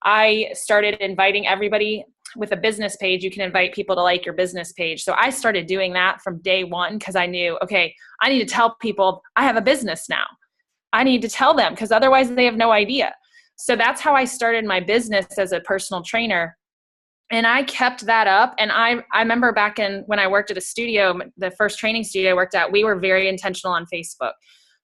I started inviting everybody with a business page. You can invite people to like your business page. So I started doing that from day one, because I knew, okay, I need to tell people I have a business now. I need to tell them, because otherwise they have no idea. So that's how I started my business as a personal trainer. And I kept that up. And I remember back when I worked at a studio, the first training studio I worked at, we were very intentional on Facebook.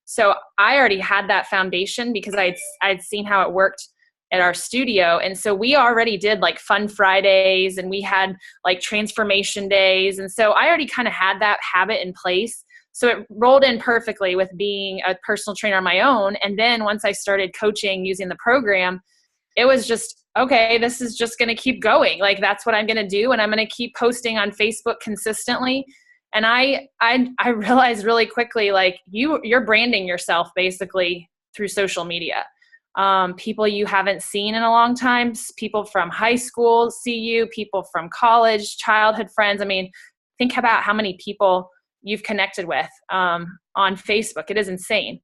So I already had that foundation, because I'd seen how it worked at our studio. And so we already did like Fun Fridays, and we had like transformation days. And so I already kind of had that habit in place. So it rolled in perfectly with being a personal trainer on my own. And then once I started coaching using the program, it was just, okay, this is just going to keep going. Like, that's what I'm going to do. And I'm going to keep posting on Facebook consistently. And I realized really quickly, like, you're branding yourself basically through social media. People you haven't seen in a long time, people from high school see you, people from college, childhood friends. I mean, think about how many people you've connected with on Facebook. It is insane.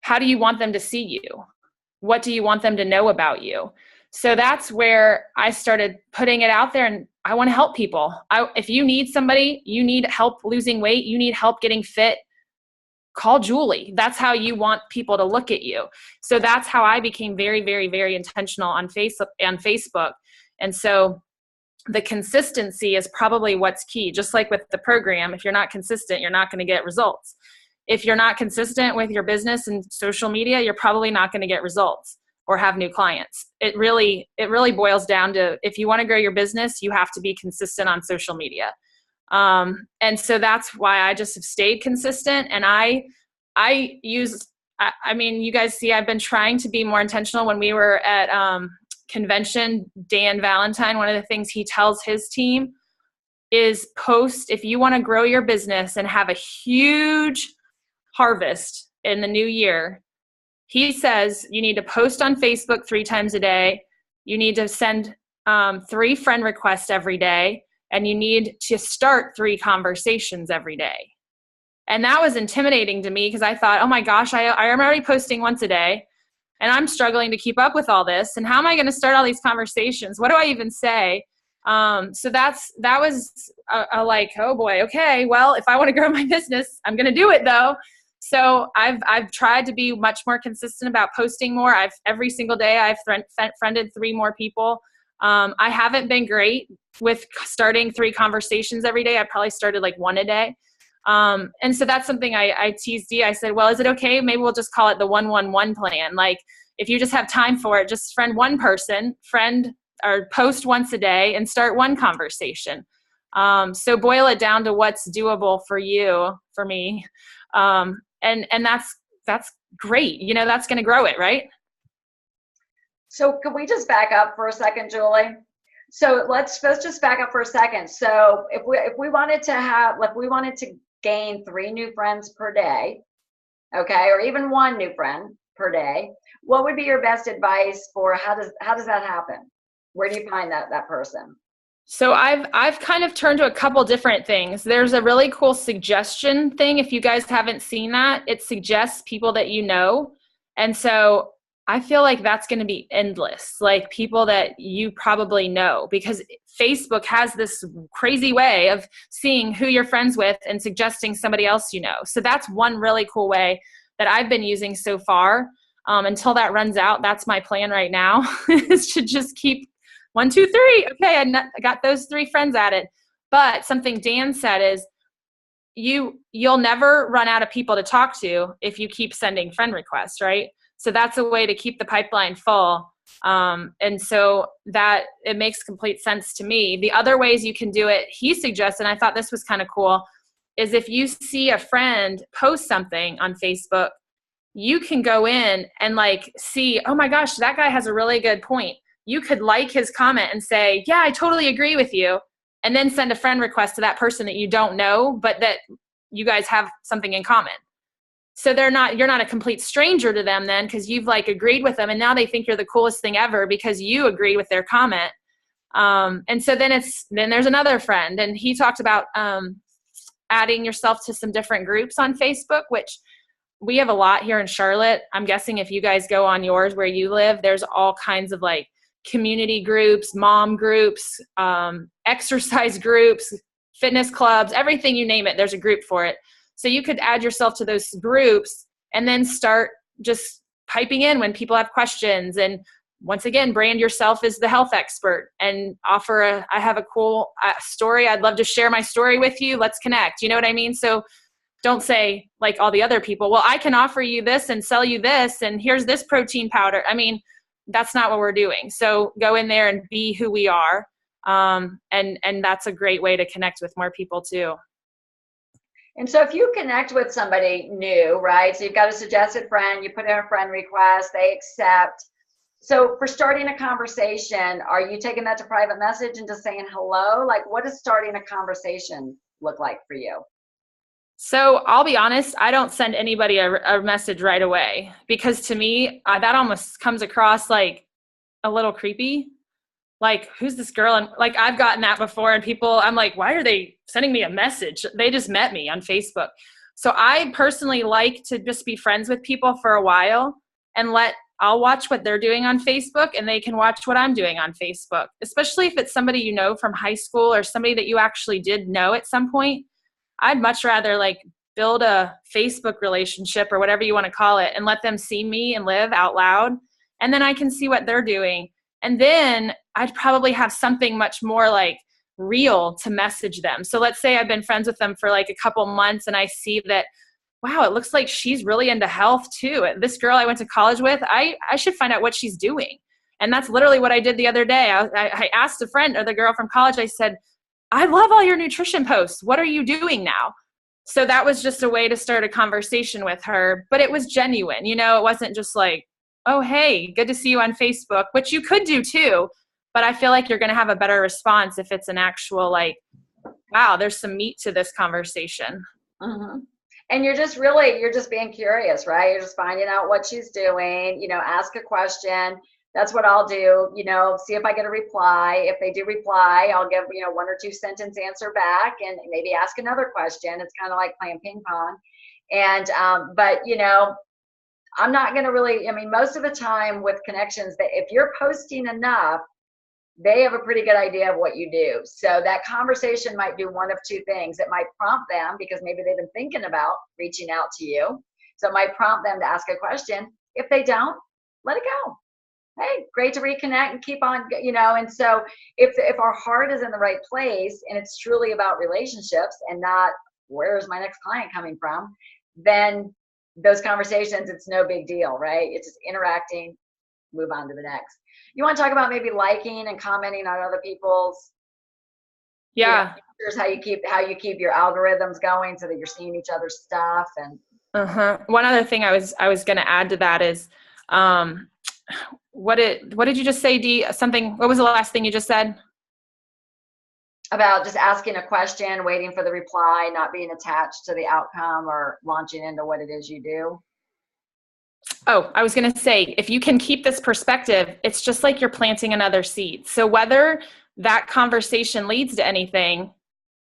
How do you want them to see you? What do you want them to know about you? So that's where I started putting it out there, and I want to help people. If you need somebody, you need help losing weight, you need help getting fit, call Julie. That's how you want people to look at you. So that's how I became very, very, very intentional on Facebook. And so the consistency is probably what's key. Just like with the program, if you're not consistent, you're not going to get results. If you're not consistent with your business and social media, you're probably not going to get results or have new clients. It really boils down to, if you want to grow your business, you have to be consistent on social media. And so that's why I just have stayed consistent. And I mean, you guys see, I've been trying to be more intentional. When we were at convention, Dan Valentine, one of the things he tells his team is post, if you want to grow your business and have a huge harvest in the new year, he says you need to post on Facebook 3 times a day. You need to send 3 friend requests every day, and you need to start 3 conversations every day. And that was intimidating to me because I thought, oh my gosh, I am already posting once a day and I'm struggling to keep up with all this. And how am I going to start all these conversations? What do I even say? So that was a like, oh boy, okay, well, if I want to grow my business, I'm going to do it though. So I've tried to be much more consistent about posting more. Every single day I've friended 3 more people. I haven't been great with starting 3 conversations every day. I probably started like 1 a day. And so that's something I teased Dee. I said, well, is it okay? Maybe we'll just call it the 1-1-1 plan. Like if you just have time for it, just friend 1 person, or post once a day and start 1 conversation. So boil it down to what's doable for you, for me. And that's great. You know, that's going to grow it, right? So could we just back up for a second, Julie? So let's just back up for a second. So if we wanted to gain 3 new friends per day, okay, or even 1 new friend per day, what would be your best advice for how does that happen? Where do you find that person? So I've kind of turned to a couple different things. There's a really cool suggestion thing. If you guys haven't seen that, it suggests people that you know. And so I feel like that's going to be endless, like people that you probably know, because Facebook has this crazy way of seeing who you're friends with and suggesting somebody else you know. So that's one really cool way that I've been using so far. Until that runs out, that's my plan right now, is to just keep 1, 2, 3. Okay, I got those 3 friends at it. But something Dan said is you'll never run out of people to talk to if you keep sending friend requests, right? So that's a way to keep the pipeline full. And so that it makes complete sense to me. The other ways you can do it, he suggests, and I thought this was kind of cool, is if you see a friend post something on Facebook, you can go in and like see, oh my gosh, that guy has a really good point. You could like his comment and say, yeah, I totally agree with you. And then send a friend request to that person that you don't know, but that you guys have something in common. So you're not a complete stranger to them then, because you've like agreed with them, and now they think you're the coolest thing ever because you agreed with their comment. And so then there's another friend, and he talked about adding yourself to some different groups on Facebook, which we have a lot here in Charlotte. I'm guessing if you guys go on yours where you live, there's all kinds of like community groups, mom groups, exercise groups, fitness clubs, everything you name it, there's a group for it. So you could add yourself to those groups and then start just piping in when people have questions. And once again, brand yourself as the health expert and offer I have a cool story. I'd love to share my story with you. Let's connect. You know what I mean? So don't say like all the other people, well, I can offer you this and sell you this, and here's this protein powder. I mean, that's not what we're doing. So go in there and be who we are. And that's a great way to connect with more people too. And so if you connect with somebody new, right? So you've got a suggested friend, you put in a friend request, they accept. So for starting a conversation, are you taking that to private message and just saying hello? Like, what does starting a conversation look like for you? So I'll be honest, I don't send anybody a message right away, because to me, that almost comes across like a little creepy. Like, who's this girl? And like, I've gotten that before, and people, I'm like, why are they sending me a message? They just met me on Facebook. So I personally like to just be friends with people for a while and I'll watch what they're doing on Facebook, and they can watch what I'm doing on Facebook, especially if it's somebody you know from high school or somebody that you actually did know at some point. I'd much rather like build a Facebook relationship or whatever you want to call it and let them see me and live out loud. And then I can see what they're doing. And then I'd probably have something much more like real to message them. So let's say I've been friends with them for like a couple months, and I see that, wow, it looks like she's really into health too. This girl I went to college with, I should find out what she's doing. And that's literally what I did the other day. I asked a friend, or the girl from college, I said, I love all your nutrition posts. What are you doing now? So that was just a way to start a conversation with her, but it was genuine. You know, it wasn't just like, oh, hey, good to see you on Facebook, which you could do too. But I feel like you're going to have a better response if it's an actual like wow, there's some meat to this conversation. Mm-hmm. And you're just being curious, right? You're just finding out what she's doing, ask a question. That's what I'll do, see if I get a reply. If they do reply, I'll give, 1 or 2 sentence answer back and maybe ask another question. It's kind of like playing ping pong. And, but, I'm not going to really, most of the time with connections, that if you're posting enough, they have a pretty good idea of what you do. So that conversation might do one of 2 things. It might prompt them, because maybe they've been thinking about reaching out to you. So it might prompt them to ask a question. If they don't, let it go. Hey, great to reconnect and keep on, and so if our heart is in the right place and it's truly about relationships and not where's my next client coming from, then those conversations, it's no big deal, right? It's just interacting, move on to the next. You want to talk about maybe liking and commenting on other people's pictures, how you keep your algorithms going so that you're seeing each other's stuff. And one other thing I was going to add to that is, what did you just say, Dee? What was the last thing you just said? About just asking a question, waiting for the reply, not being attached to the outcome or launching into what it is you do. Oh, I was going to say, if you can keep this perspective, it's just like you're planting another seed. So whether that conversation leads to anything,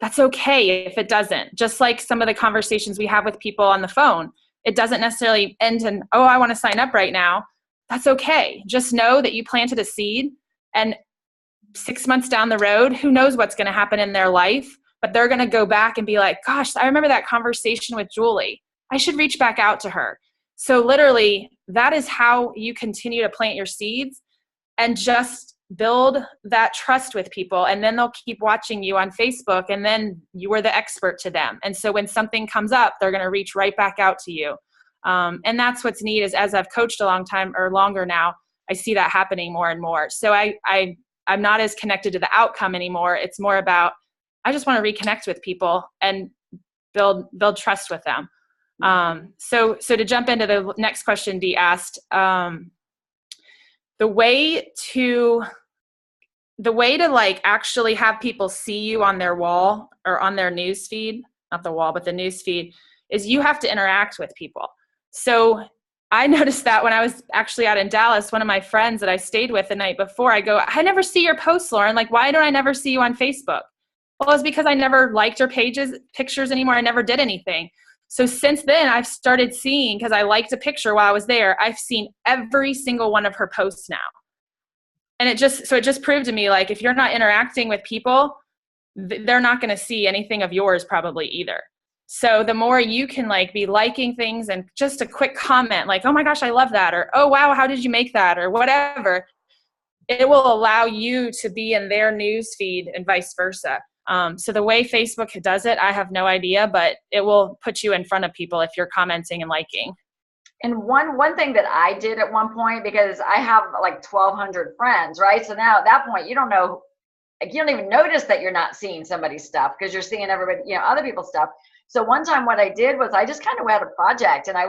that's okay if it doesn't. Just like some of the conversations we have with people on the phone, it doesn't necessarily end in, oh, I want to sign up right now. That's okay. Just know that you planted a seed, and 6 months down the road, who knows what's going to happen in their life, but they're going to go back and be like, gosh, I remember that conversation with Julie. I should reach back out to her. So literally, that is how you continue to plant your seeds and just build that trust with people. And then they'll keep watching you on Facebook, and then you are the expert to them. And so when something comes up, they're going to reach right back out to you. And that's what's neat, is as I've coached a long time or longer now, I see that happening more and more. So I'm not as connected to the outcome anymore. It's more about, I just want to reconnect with people and build trust with them. So to jump into the next question Dee asked, the way to like actually have people see you on their wall or on their news feed, not the wall, but the news feed, is you have to interact with people. So I noticed that when I was actually out in Dallas, one of my friends that I stayed with the night before, I go, I never see your posts, Lauren. Like, why don't I never see you on Facebook? Well, it's because I never liked your pictures anymore. I never did anything. So since then, I've started seeing, because I liked a picture while I was there, I've seen every single one of her posts now. And it just proved to me, like, if you're not interacting with people, they're not going to see anything of yours probably either. So the more you can like be liking things and just a quick comment like, oh my gosh, I love that, or oh wow, how did you make that, or whatever, it will allow you to be in their news feed and vice versa. So the way Facebook does it, I have no idea, but it will put you in front of people if you're commenting and liking. And one thing that I did at one point, because I have like 1,200 friends, right? So now at that point, you don't even notice that you're not seeing somebody's stuff, because you're seeing everybody, other people's stuff. So one time what I did was I just kind of had a project, and I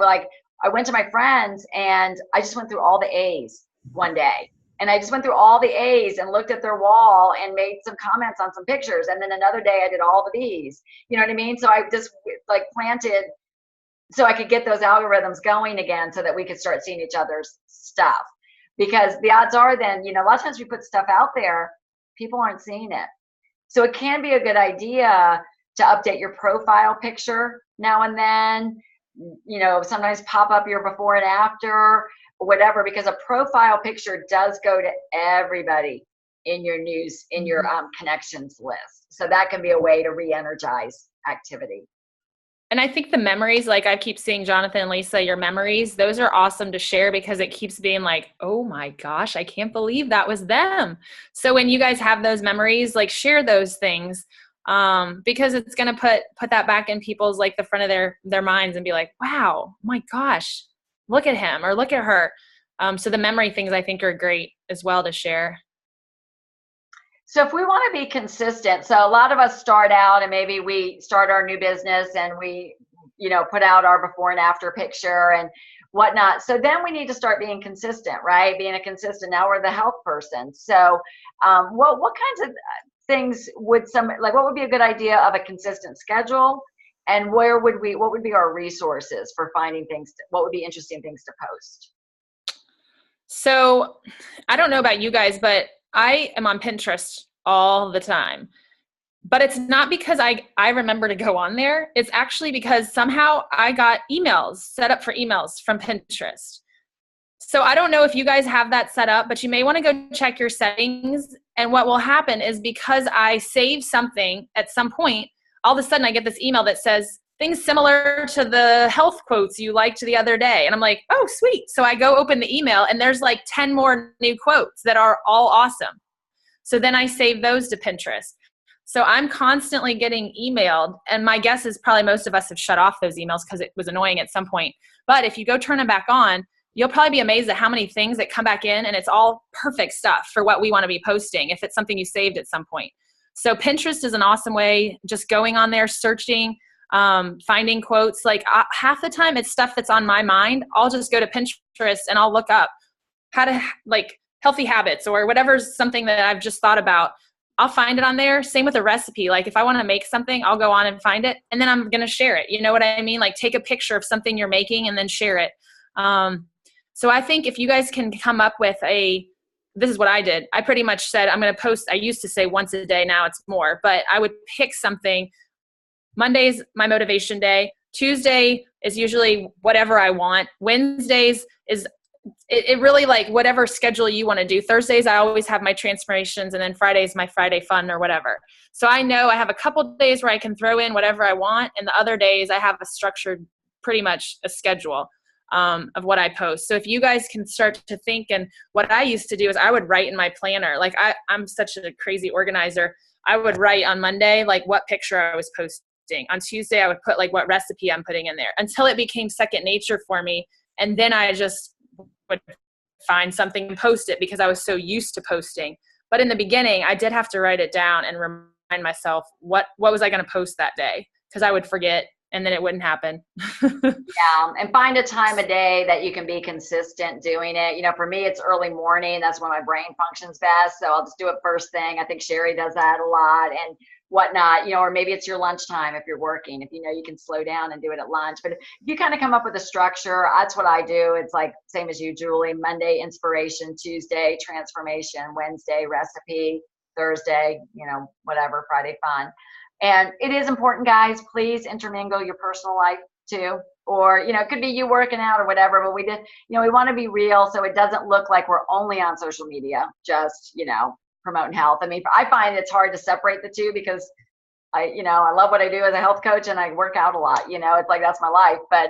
went to my friends and I just went through all the A's one day. And I just went through all the A's and looked at their wall and made some comments on some pictures. And then another day I did all the B's, you know what I mean? So I just like planted so I could get those algorithms going again so that we could start seeing each other's stuff. Because the odds are then, a lot of times we put stuff out there, people aren't seeing it. So it can be a good idea to update your profile picture now and then, sometimes pop up your before and after, or whatever, because a profile picture does go to everybody in your news, in your connections list. So that can be a way to re-energize activity. And I think the memories, like I keep seeing Jonathan and Lisa, your memories, those are awesome to share, because it keeps being like, oh my gosh, I can't believe that was them. So when you guys have those memories, like share those things, because it's going to put that back in people's, like the front of their minds, and be like, wow, my gosh, look at him or look at her. So the memory things I think are great as well to share. So if we want to be consistent, so a lot of us start out and maybe we start our new business and we, put out our before and after picture and whatnot. So then we need to start being consistent, right? Being a consistent, now we're the health person. So what kinds of things would what would be a good idea of a consistent schedule? And what would be our resources for finding things, what would be interesting things to post? So I don't know about you guys, but I am on Pinterest all the time. But it's not because I remember to go on there. It's actually because somehow I got emails set up for emails from Pinterest. So I don't know if you guys have that set up, but you may want to go check your settings. And what will happen is because I save something at some point, all of a sudden I get this email that says things similar to the health quotes you liked the other day. And I'm like, oh, sweet. So I go open the email and there's like 10 more new quotes that are all awesome. So then I save those to Pinterest. So I'm constantly getting emailed, and my guess is probably most of us have shut off those emails because it was annoying at some point. But if you go turn them back on, you'll probably be amazed at how many things that come back in, and it's all perfect stuff for what we want to be posting if it's something you saved at some point. So Pinterest is an awesome way, just going on there, searching, finding quotes. Like half the time it's stuff that's on my mind. I'll just go to Pinterest and I'll look up how to healthy habits or whatever's something that I've just thought about. I'll find it on there. Same with a recipe. Like if I want to make something, I'll go on and find it, and then I'm going to share it. You know what I mean? Like take a picture of something you're making and then share it. So I think if you guys can come up with this is what I did. I pretty much said, I'm going to post, I used to say once a day. Now it's more, but I would pick something. Monday's my motivation day. Tuesday is usually whatever I want. Wednesdays is it really like whatever schedule you want to do. Thursdays, I always have my transformations, and then Friday's my Friday fun or whatever. So I know I have a couple days where I can throw in whatever I want, and the other days I have a structured, pretty much a schedule of what I post. So if you guys can start to think, and what I used to do is I would write in my planner. Like I'm such a crazy organizer. I would write on Monday, like what picture I was posting. On Tuesday, I would put like what recipe I'm putting in there until it became second nature for me. And then I just would find something and post it because I was so used to posting. But in the beginning, I did have to write it down and remind myself what was I going to post that day, because I would forget and then it wouldn't happen. Yeah, and find a time of day that you can be consistent doing it. You know, for me, it's early morning. That's when my brain functions best. So I'll just do it first thing. I think Sherry does that a lot and whatnot, you know, or maybe it's your lunchtime if you're working, if you know you can slow down and do it at lunch. But if you kind of come up with a structure, that's what I do. It's like same as you, Julie. Monday, inspiration. Tuesday, transformation. Wednesday, recipe. Thursday, you know, whatever, Friday, fun. And it is important, guys, please intermingle your personal life too. Or, you know, it could be you working out or whatever, but we want to be real so it doesn't look like we're only on social media, just, you know, promoting health. I mean, I find it's hard to separate the two because I love what I do as a health coach and I work out a lot, you know, it's like, that's my life. But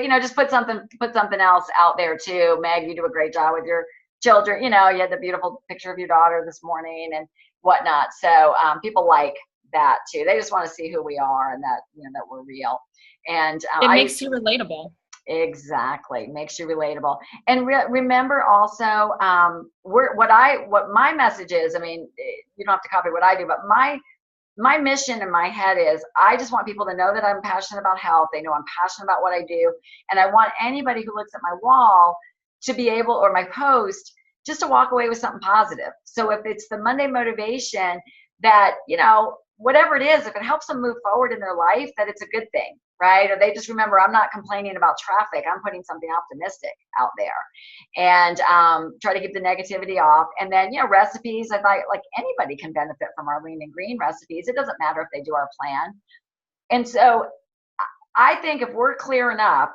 you know, just put something else out there too. Meg, you do a great job with your children. You know, you had the beautiful picture of your daughter this morning and whatnot. So people like that too. They just want to see who we are and that, you know, that we're real. And it makes you relatable. Exactly, makes you relatable. And remember also, what my message is. I mean, you don't have to copy what I do, but my mission in my head is I just want people to know that I'm passionate about health. They know I'm passionate about what I do, and I want anybody who looks at my wall to be able, or my post, just to walk away with something positive. So if it's the Monday motivation, that, you know, whatever it is, if it helps them move forward in their life, that it's a good thing, right? Or they just remember, I'm not complaining about traffic, I'm putting something optimistic out there, and try to keep the negativity off. And then, you know, recipes, I thought, like, anybody can benefit from our lean and green recipes. It doesn't matter if they do our plan. And so I think if we're clear enough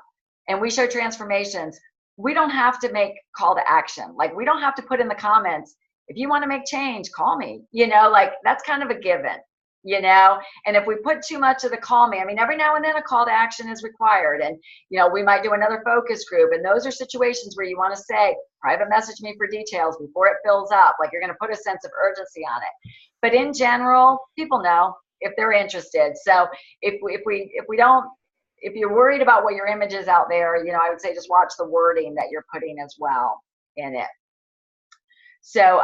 and we show transformations, we don't have to make call to action. Like, we don't have to put in the comments, if you want to make change, call me, you know, like, that's kind of a given, you know. And if we put too much of the call me, I mean, every now and then a call to action is required. And, you know, we might do another focus group. And those are situations where you want to say, private message me for details before it fills up. Like, you're going to put a sense of urgency on it. But in general, people know if they're interested. So if you're worried about what your image is out there, you know, I would say just watch the wording that you're putting as well in it. So,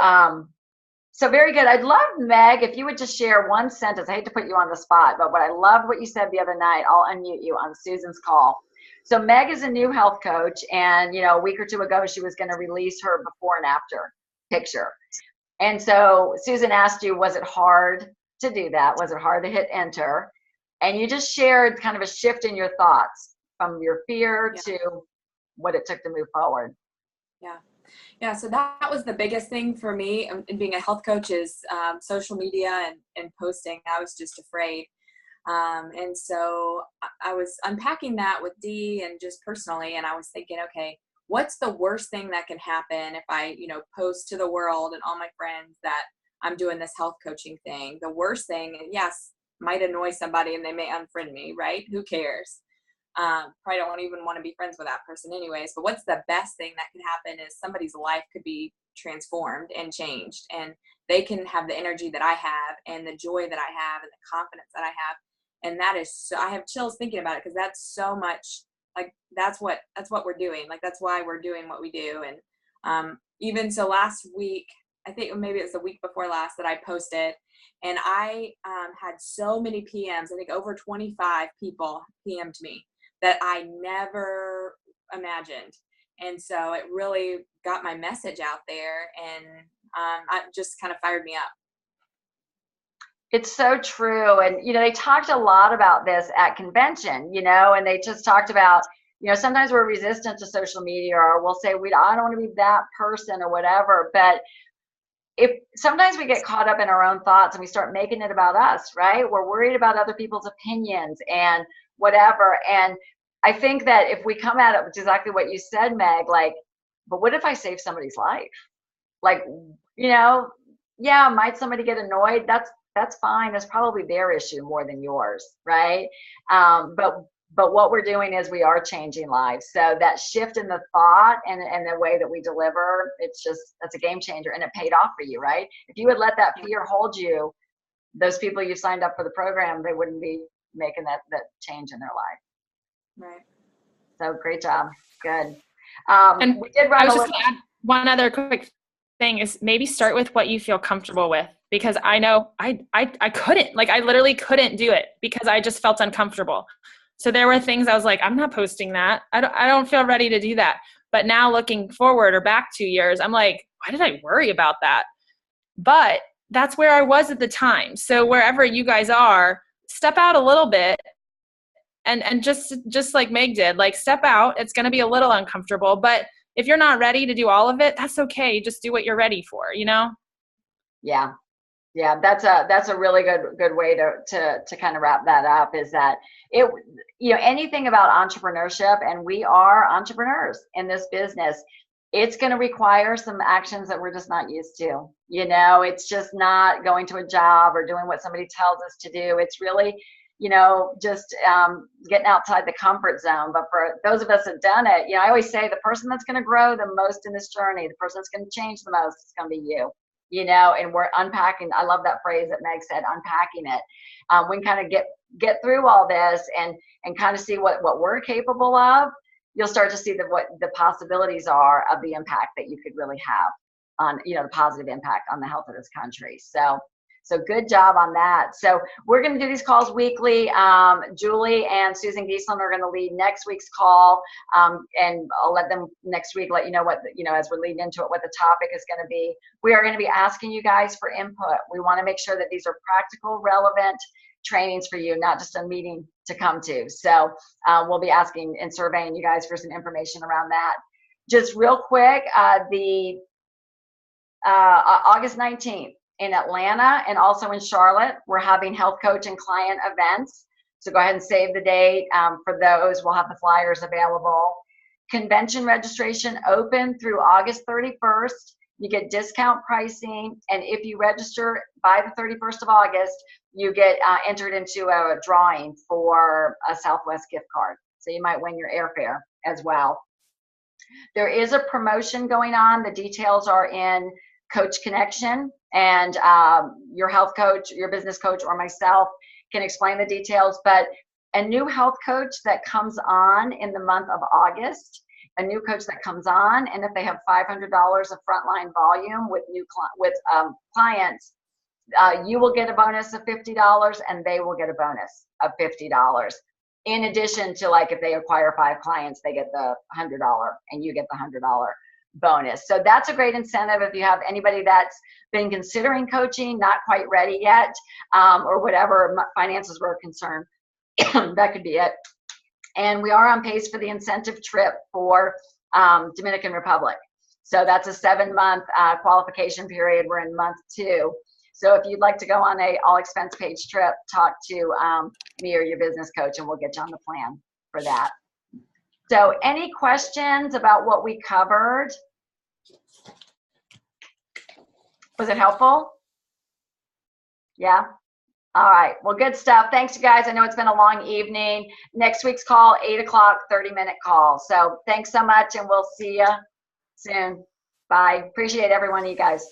so very good. I'd love, Meg, if you would just share one sentence. I hate to put you on the spot, but I loved what you said the other night. I'll unmute you on Susan's call. So Meg is a new health coach, and, you know, a week or two ago, she was going to release her before and after picture. And so Susan asked you, was it hard to do that? Was it hard to hit enter? And you just shared kind of a shift in your thoughts from your fear to what it took to move forward. Yeah. Yeah. So that was the biggest thing for me in being a health coach is social media and posting. I was just afraid. And so I was unpacking that with Dee and just personally, and I was thinking, okay, what's the worst thing that can happen if I, post to the world and all my friends that I'm doing this health coaching thing? The worst thing, and yes, might annoy somebody and they may unfriend me, right? Who cares? Probably don't even want to be friends with that person anyways. But what's the best thing that could happen is somebody's life could be transformed and changed, and they can have the energy that I have and the joy that I have and the confidence that I have. And that is so, I have chills thinking about it, because that's so much, like, that's what we're doing. Like, that's why we're doing what we do. And even so last week, I think maybe it was the week before last that I posted, and I had so many PMs. I think over 25 people PM'd me that I never imagined. And so it really got my message out there, and it just kind of fired me up. It's so true. And, they talked a lot about this at convention, and they just talked about, sometimes we're resistant to social media, or we'll say, I don't want to be that person or whatever. But if sometimes we get caught up in our own thoughts and we start making it about us, right? We're worried about other people's opinions and whatever. And I think that if we come at it with exactly what you said, Meg, like, but what if I save somebody's life? Like, yeah, might somebody get annoyed? That's fine. That's probably their issue more than yours, right? But what we're doing is we are changing lives. So that shift in the thought and the way that we deliver, that's a game changer, and it paid off for you, right? If you would let that fear hold you, those people you signed up for the program, they wouldn't be making that change in their life. Right. So great job. Good. And we did run I was just going to add one other quick thing is maybe start with what you feel comfortable with, because I know I couldn't, like, I literally couldn't do it because I just felt uncomfortable. So there were things I was like, I'm not posting that. I don't feel ready to do that. But now looking forward or back 2 years, I'm like, why did I worry about that? But that's where I was at the time. So wherever you guys are, step out a little bit and just like Meg did, like, step out. It's going to be a little uncomfortable, but if you're not ready to do all of it, that's okay. Just do what you're ready for, Yeah. Yeah. That's a really good way to kind of wrap that up, is that anything about entrepreneurship, and we are entrepreneurs in this business, it's going to require some actions that we're just not used to. It's just not going to a job or doing what somebody tells us to do. It's really, just getting outside the comfort zone. But for those of us that done it, I always say the person that's going to grow the most in this journey, the person that's going to change the most, is going to be you. And we're unpacking. I love that phrase that Meg said, unpacking it. We can kind of get through all this and kind of see what we're capable of. You'll start to see what the possibilities are of the impact that you could really have on, the positive impact on the health of this country. So good job on that. So we're going to do these calls weekly. Julie and Susan Giesland are going to lead next week's call. And I'll let them next week let you know what, as we're leading into it, what the topic is going to be. We are going to be asking you guys for input. We want to make sure that these are practical, relevant trainings for you, not just a meeting to come to. So we'll be asking and surveying you guys for some information around that. Just real quick, the August 19th, in Atlanta and also in Charlotte, we're having health coach and client events. So go ahead and save the date for those. We'll have the flyers available. Convention registration open through August 31st. You get discount pricing. And if you register by the 31st of August, you get entered into a drawing for a Southwest gift card. So you might win your airfare as well. There is a promotion going on. The details are in Coach Connection, and your health coach, your business coach, or myself can explain the details. But a new health coach that comes on in the month of August, a new coach that comes on, and if they have $500 of frontline volume with clients, you will get a bonus of $50, and they will get a bonus of $50. In addition to, like, if they acquire 5 clients, they get the $100, and you get the $100 bonus. So that's a great incentive if you have anybody that's been considering coaching, not quite ready yet, or whatever finances were concerned. That could be it. And we are on pace for the incentive trip for Dominican Republic. So that's a 7-month qualification period. We're in month 2. So if you'd like to go on a all expense paid trip, talk to me or your business coach, and we'll get you on the plan for that. So any questions about what we covered? Was it helpful? Yeah? All right. Well, good stuff. Thanks, you guys. I know it's been a long evening. Next week's call, 8 o'clock, 30-minute call. So thanks so much, and we'll see you soon. Bye. Appreciate every one of you guys.